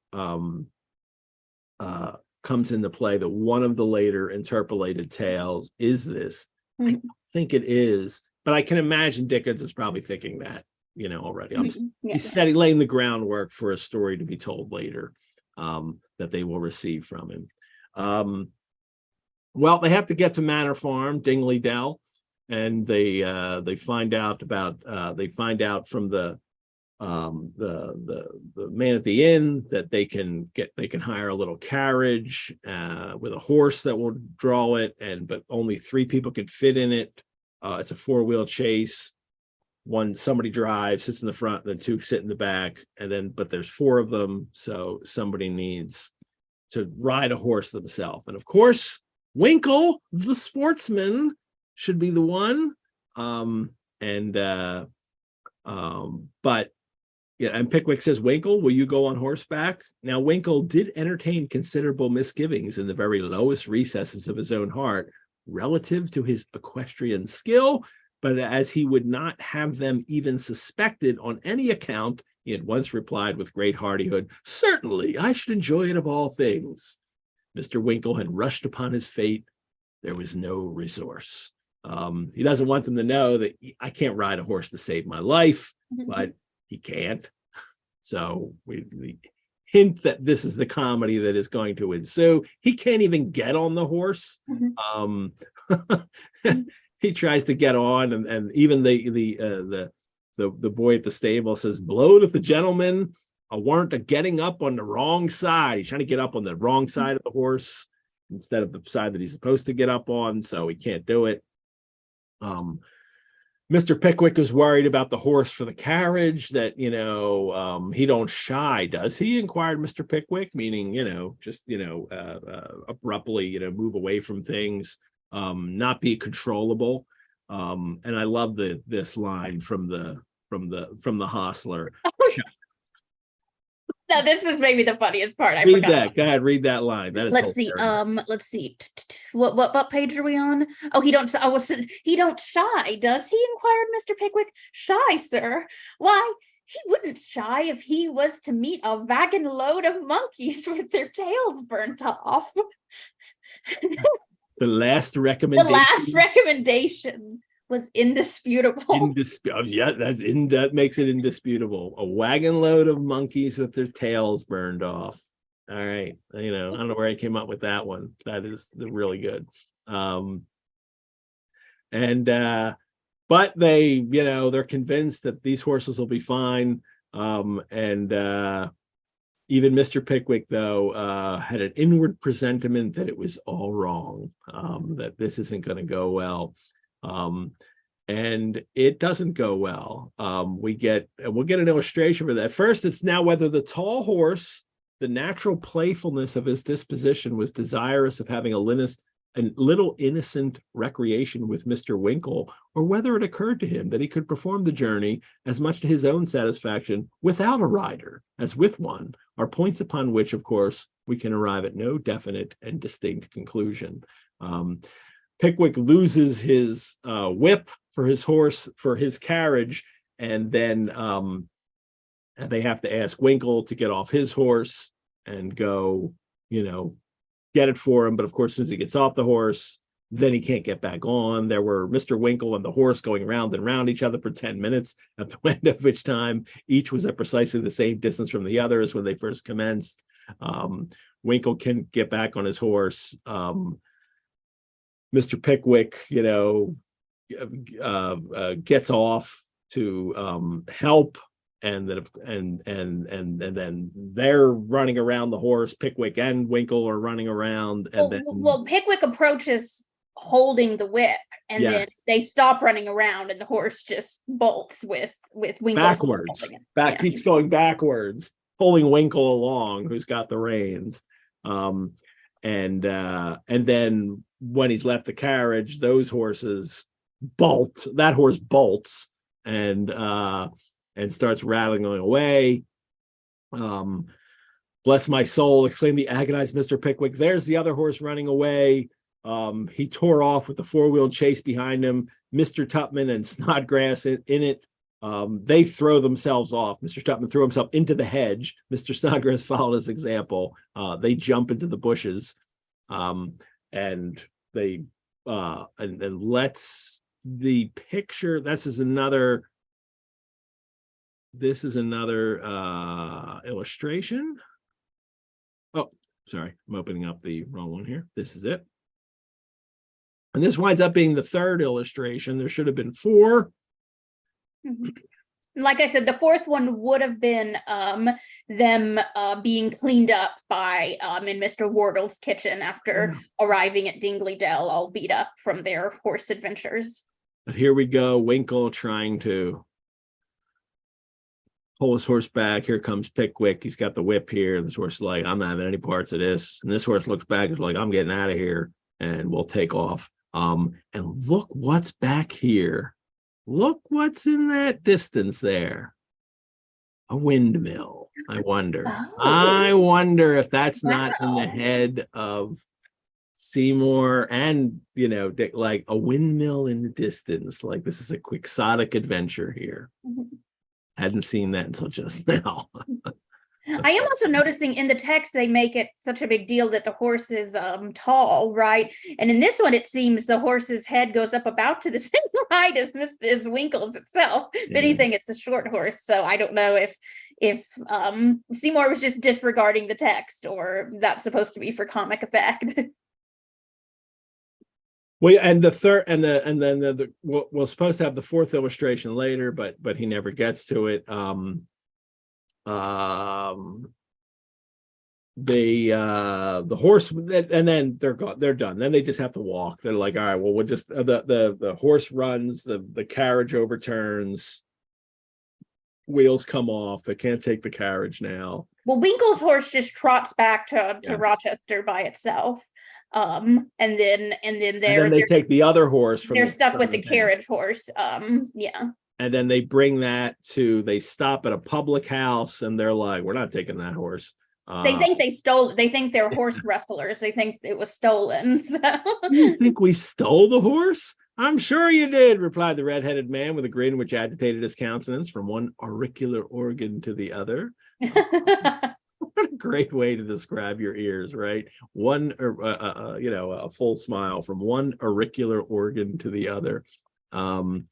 comes into play that one of the later interpolated tales is this. I don't think it is, but I can imagine Dickens is probably thinking that, already. He's laying the groundwork for a story to be told later that they will receive from him. Well, they have to get to Manor Farm, Dingley Dell, and they find out from the man at the inn that they can hire a little carriage with a horse that will draw it, but only 3 people can fit in it. It's a 4-wheel chase. Somebody drives, sits in the front, and then 2 sit in the back, but there's 4 of them, so somebody needs to ride a horse themselves. And of course, Winkle, the sportsman, should be the one. But yeah, and Pickwick says, Winkle, will you go on horseback? Now, Winkle did entertain considerable misgivings in the very lowest recesses of his own heart relative to his equestrian skill, but as he would not have them even suspected on any account, he had once replied with great hardihood, certainly, I should enjoy it of all things. Mr. Winkle had rushed upon his fate. There was no resource. He doesn't want them to know that I can't ride a horse to save my life, but he can't. So we hint that this is the comedy that is going to ensue. He can't even get on the horse. He tries to get on, and even the boy at the stable says, "Blowed at the gentleman, a warrant of getting up on the wrong side." He's trying to get up on the wrong side of the horse instead of the side that he's supposed to get up on, so he can't do it. Mr. Pickwick is worried about the horse for the carriage, that, he don't shy, does he? Inquired Mr. Pickwick, meaning, abruptly, move away from things, not be controllable. And I love this line from the hostler. No, this is maybe the funniest part. Read that. Go ahead, read that line. That is Let's see. What page are we on? Oh, he don't shy, does he? Inquired Mr. Pickwick. Shy, sir? Why, he wouldn't shy if he was to meet a wagon load of monkeys with their tails burnt off. The last recommendation was indisputable. Yeah, that makes it indisputable. A wagon load of monkeys with their tails burned off. All right, I don't know where I came up with that one. That is really good. But they, they're convinced that these horses will be fine. Even Mr. Pickwick, though, had an inward presentiment that it was all wrong, that this isn't going to go well. And it doesn't go well. We'll get an illustration for that. First, it's now whether the tall horse, the natural playfulness of his disposition, was desirous of having a little innocent recreation with Mr. Winkle, or whether it occurred to him that he could perform the journey as much to his own satisfaction without a rider as with one, are points upon which, of course, we can arrive at no definite and distinct conclusion. Pickwick loses his whip for his horse, for his carriage, and then they have to ask Winkle to get off his horse and go, get it for him. But of course, as soon as he gets off the horse, then he can't get back on. There were Mr. Winkle and the horse going round and round each other for 10 minutes, at the end of which time each was at precisely the same distance from the other as when they first commenced. Winkle can get back on his horse. Mr. Pickwick, gets off to help, and then they're running around the horse. Pickwick and Winkle are running around, and Pickwick approaches holding the whip, and then Yes. they stop running around and the horse just bolts with Winkle Backwards. holding it. Back keeps going backwards, pulling Winkle along, who's got the reins. And then when he's left the carriage, those horses bolt. That horse bolts and starts rattling away. Bless my soul, exclaimed the agonized Mr. Pickwick. There's the other horse running away. He tore off with the four-wheel chase behind him. Mr. Tupman and Snodgrass in it. They throw themselves off. Mr. Tupman threw himself into the hedge. Mr. Snodgrass followed his example. They jump into the bushes, and they and let's the picture. This is another illustration. Oh, sorry, I'm opening up the wrong one here. This is it. And this winds up being the third illustration. There should have been four. Like I said, the fourth one would have been them being cleaned up by in Mr. Wardle's kitchen after arriving at Dingley Dell, all beat up from their horse adventures. But here we go, Winkle trying to pull his horse back. Here comes Pickwick. He's got the whip here, and this horse is like, I'm not having any parts of this. And this horse looks back, is like, I'm getting out of here, and we'll take off. And look what's back here. Look what's in that distance there. A windmill. I wonder. I wonder if that's not in the head of Seymour, and like a windmill in the distance. Like, this is a quixotic adventure here. Hadn't seen that until just now. I am also noticing in the text they make it such a big deal that the horse is tall, right? And in this one, it seems the horse's head goes up about to the same height as Winkle's itself. If anything, it's a short horse. So I don't know if Seymour was just disregarding the text, or that's supposed to be for comic effect. Well, and the third, and then we're supposed to have the fourth illustration later, but he never gets to it. The horse, and then they're done. Then they just have to walk. They're like, all right, well, we'll just the horse runs, the carriage overturns, wheels come off. They can't take the carriage now. Well, Winkle's horse just trots back to Rochester by itself. And then they take the other horse from they're stuck with the carriage horse. And then they they stop at a public house, and they're like, we're not taking that horse. They think they stole it. They think they're horse wrestlers. They think it was stolen. So. You think we stole the horse? I'm sure you did, replied the red-headed man with a grin which agitated his countenance from one auricular organ to the other. What a great way to describe your ears, right? A full smile from one auricular organ to the other. And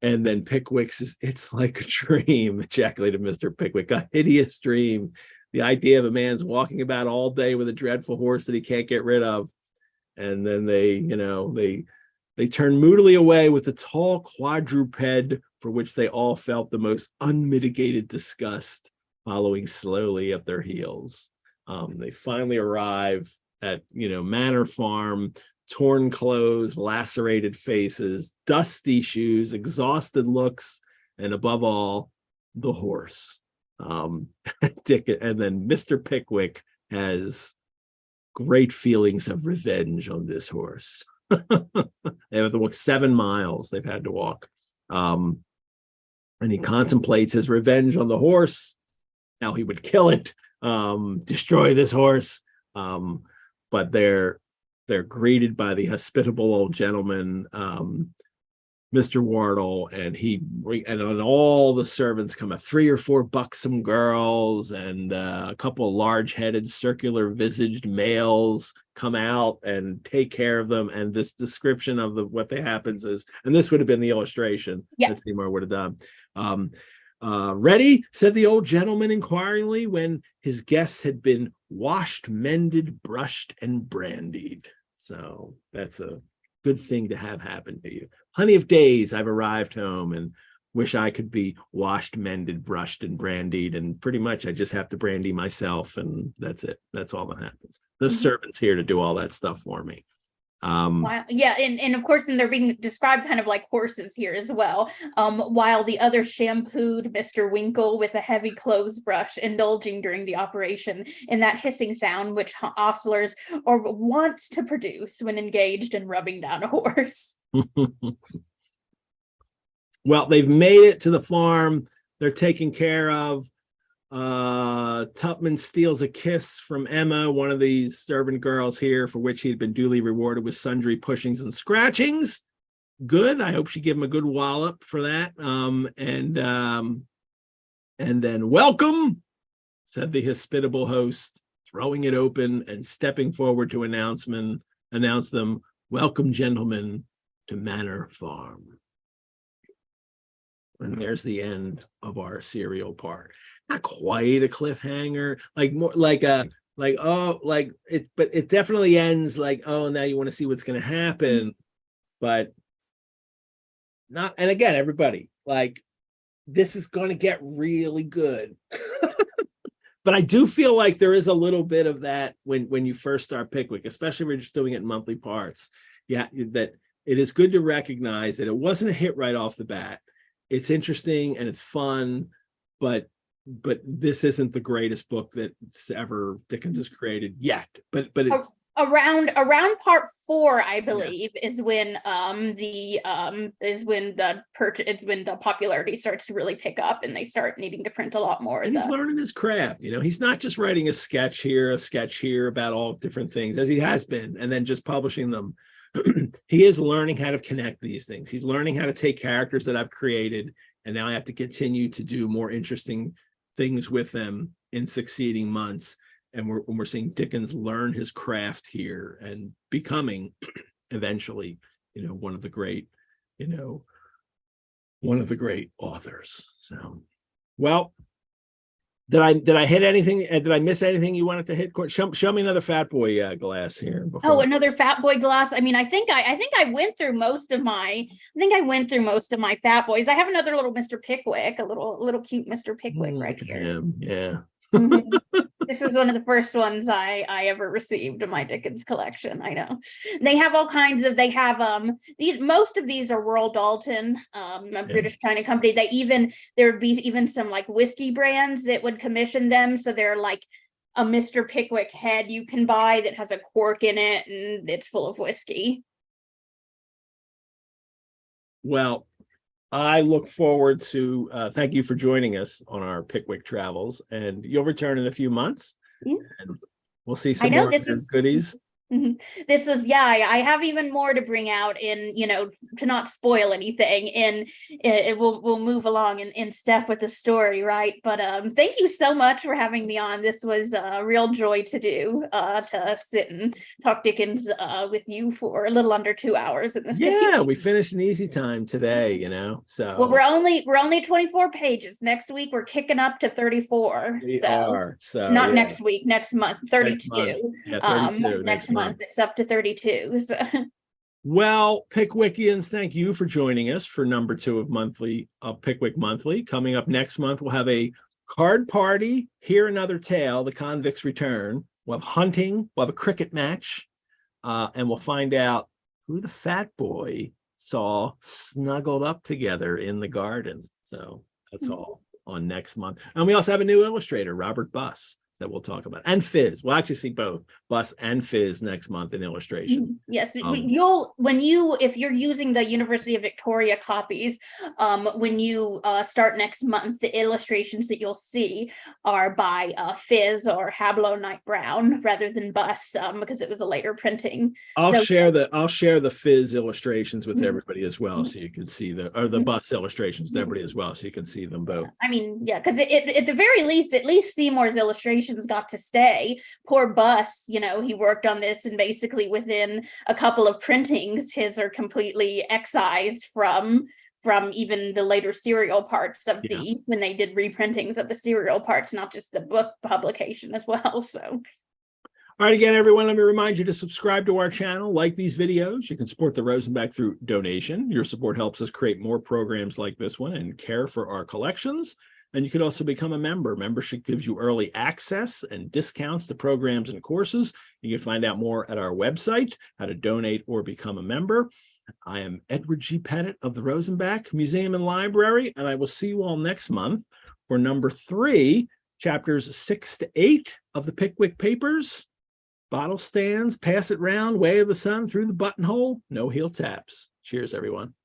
then Pickwick says, it's like a dream, ejaculated Mr. Pickwick, a hideous dream. The idea of a man's walking about all day with a dreadful horse that he can't get rid of. And then they turn moodily away with the tall quadruped for which they all felt the most unmitigated disgust, following slowly at their heels. They finally arrive at, Manor Farm, torn clothes, lacerated faces, dusty shoes, exhausted looks, and above all, the horse. Dick, and then Mr. Pickwick has great feelings of revenge on this horse. They have to walk 7 miles. They've had to walk. And he contemplates his revenge on the horse. Now he would kill it, destroy this horse. But they're greeted by the hospitable old gentleman, Mr. Wardle, and on all the servants come 3 or 4 buxom girls, and a couple of large-headed, circular-visaged males come out and take care of them. And this description of what happens is, and this would have been the illustration that Seymour would have done. Ready? Said the old gentleman inquiringly, when his guests had been washed, mended, brushed, and brandied. So that's a good thing to have happen to you. Plenty of days I've arrived home and wish I could be washed, mended, brushed, and brandied, and pretty much I just have to brandy myself, and that's it. That's all that happens. The servant's here to do all that stuff for me. Wow. Yeah, and of course, and they're being described kind of like horses here as well. While the other shampooed Mr. Winkle with a heavy clothes brush, indulging during the operation in that hissing sound which ostlers are wont to produce when engaged in rubbing down a horse. Well, they've made it to the farm. They're taken care of. Tupman steals a kiss from Emma, one of these servant girls here, for which he'd been duly rewarded with sundry pushings and scratchings. Good. I hope she gave him a good wallop for that. And then, welcome, said the hospitable host, throwing it open and stepping forward to announce them, welcome, gentlemen, to Manor Farm. And there's the end of our serial part. Not quite a cliffhanger, like more like it, but it definitely ends like, oh, now you want to see what's going to happen, but not. And again, everybody, like, this is going to get really good. But I do feel like there is a little bit of that when you first start Pickwick, especially if you're just doing it in monthly parts. Yeah, that it is good to recognize that it wasn't a hit right off the bat. It's interesting and it's fun, but this isn't the greatest book that ever Dickens has created yet. But it's around part 4, I believe, is when the popularity starts to really pick up and they start needing to print a lot more. And he's learning his craft. You know, he's not just writing a sketch here about all different things, as he has been, and then just publishing them. He is learning how to connect these things. He's learning how to take characters that I've created, and now I have to continue to do more interesting things with them in succeeding months. And we're seeing Dickens learn his craft here and becoming eventually, one of the great authors. So, well, did I hit anything? Did I miss anything you wanted to hit? Show me another Fat Boy glass here. Oh, another Fat Boy glass. I mean, I think I went through most of my. Fat Boys. I have another little Mr. Pickwick, a little cute Mr. Pickwick right here. Yeah. This is one of the first ones I ever received in my Dickens collection. I know they have all kinds of. They have most of these are Royal Dalton, a British China company. There would be even some like whiskey brands that would commission them. So they're like a Mr. Pickwick head you can buy that has a cork in it and it's full of whiskey. Well, I look forward to thank you for joining us on our Pickwick travels, and you'll return in a few months. And we'll see some more goodies. This is I have even more to bring out in to not spoil anything, and it will move along in step with the story, right? But thank you so much for having me on. This was a real joy to do, to sit and talk Dickens with you for a little under 2 hours in this case. We finished an easy time today, so well, we're only 24 pages. Next week we're kicking up to 34. So not next week, next month, 32. Next month. 32 next month. It's up to 32. So. Well, Pickwickians, thank you for joining us for number 2 of Pickwick Monthly. Coming up next month, we'll have a card party, Hear Another Tale, The Convict's Return. We'll have hunting, we'll have a cricket match, and we'll find out who the fat boy saw snuggled up together in the garden. So that's all on next month. And we also have a new illustrator, Robert Buss, that we'll talk about, and Fizz. We'll actually see both Buss and Fizz next month in illustration. Yes, if you're using the University of Victoria copies, when you start next month, the illustrations that you'll see are by Fizz or Hablo Knight Brown rather than Buss, because it was a later printing. I'll share the Fizz illustrations with everybody as well, so you can see the Buss illustrations with everybody as well, so you can see them both. I mean, because at the very least, at least Seymour's illustrations got to stay. Poor Buss, he worked on this, and basically within a couple of printings, his are completely excised from even the later serial parts of when they did reprintings of the serial parts, not just the book publication as well. So. All right, again, everyone, let me remind you to subscribe to our channel, like these videos. You can support the Rosenbach through donation. Your support helps us create more programs like this one and care for our collections. And you can also become a member. Membership gives you early access and discounts to programs and courses. You can find out more at our website, how to donate or become a member. I am Edward G. Pettit of the Rosenbach Museum and Library, and I will see you all next month for number 3, chapters 6 to 8 of the Pickwick Papers. Bottle stands, pass it round, way of the sun through the buttonhole, no heel taps. Cheers, everyone.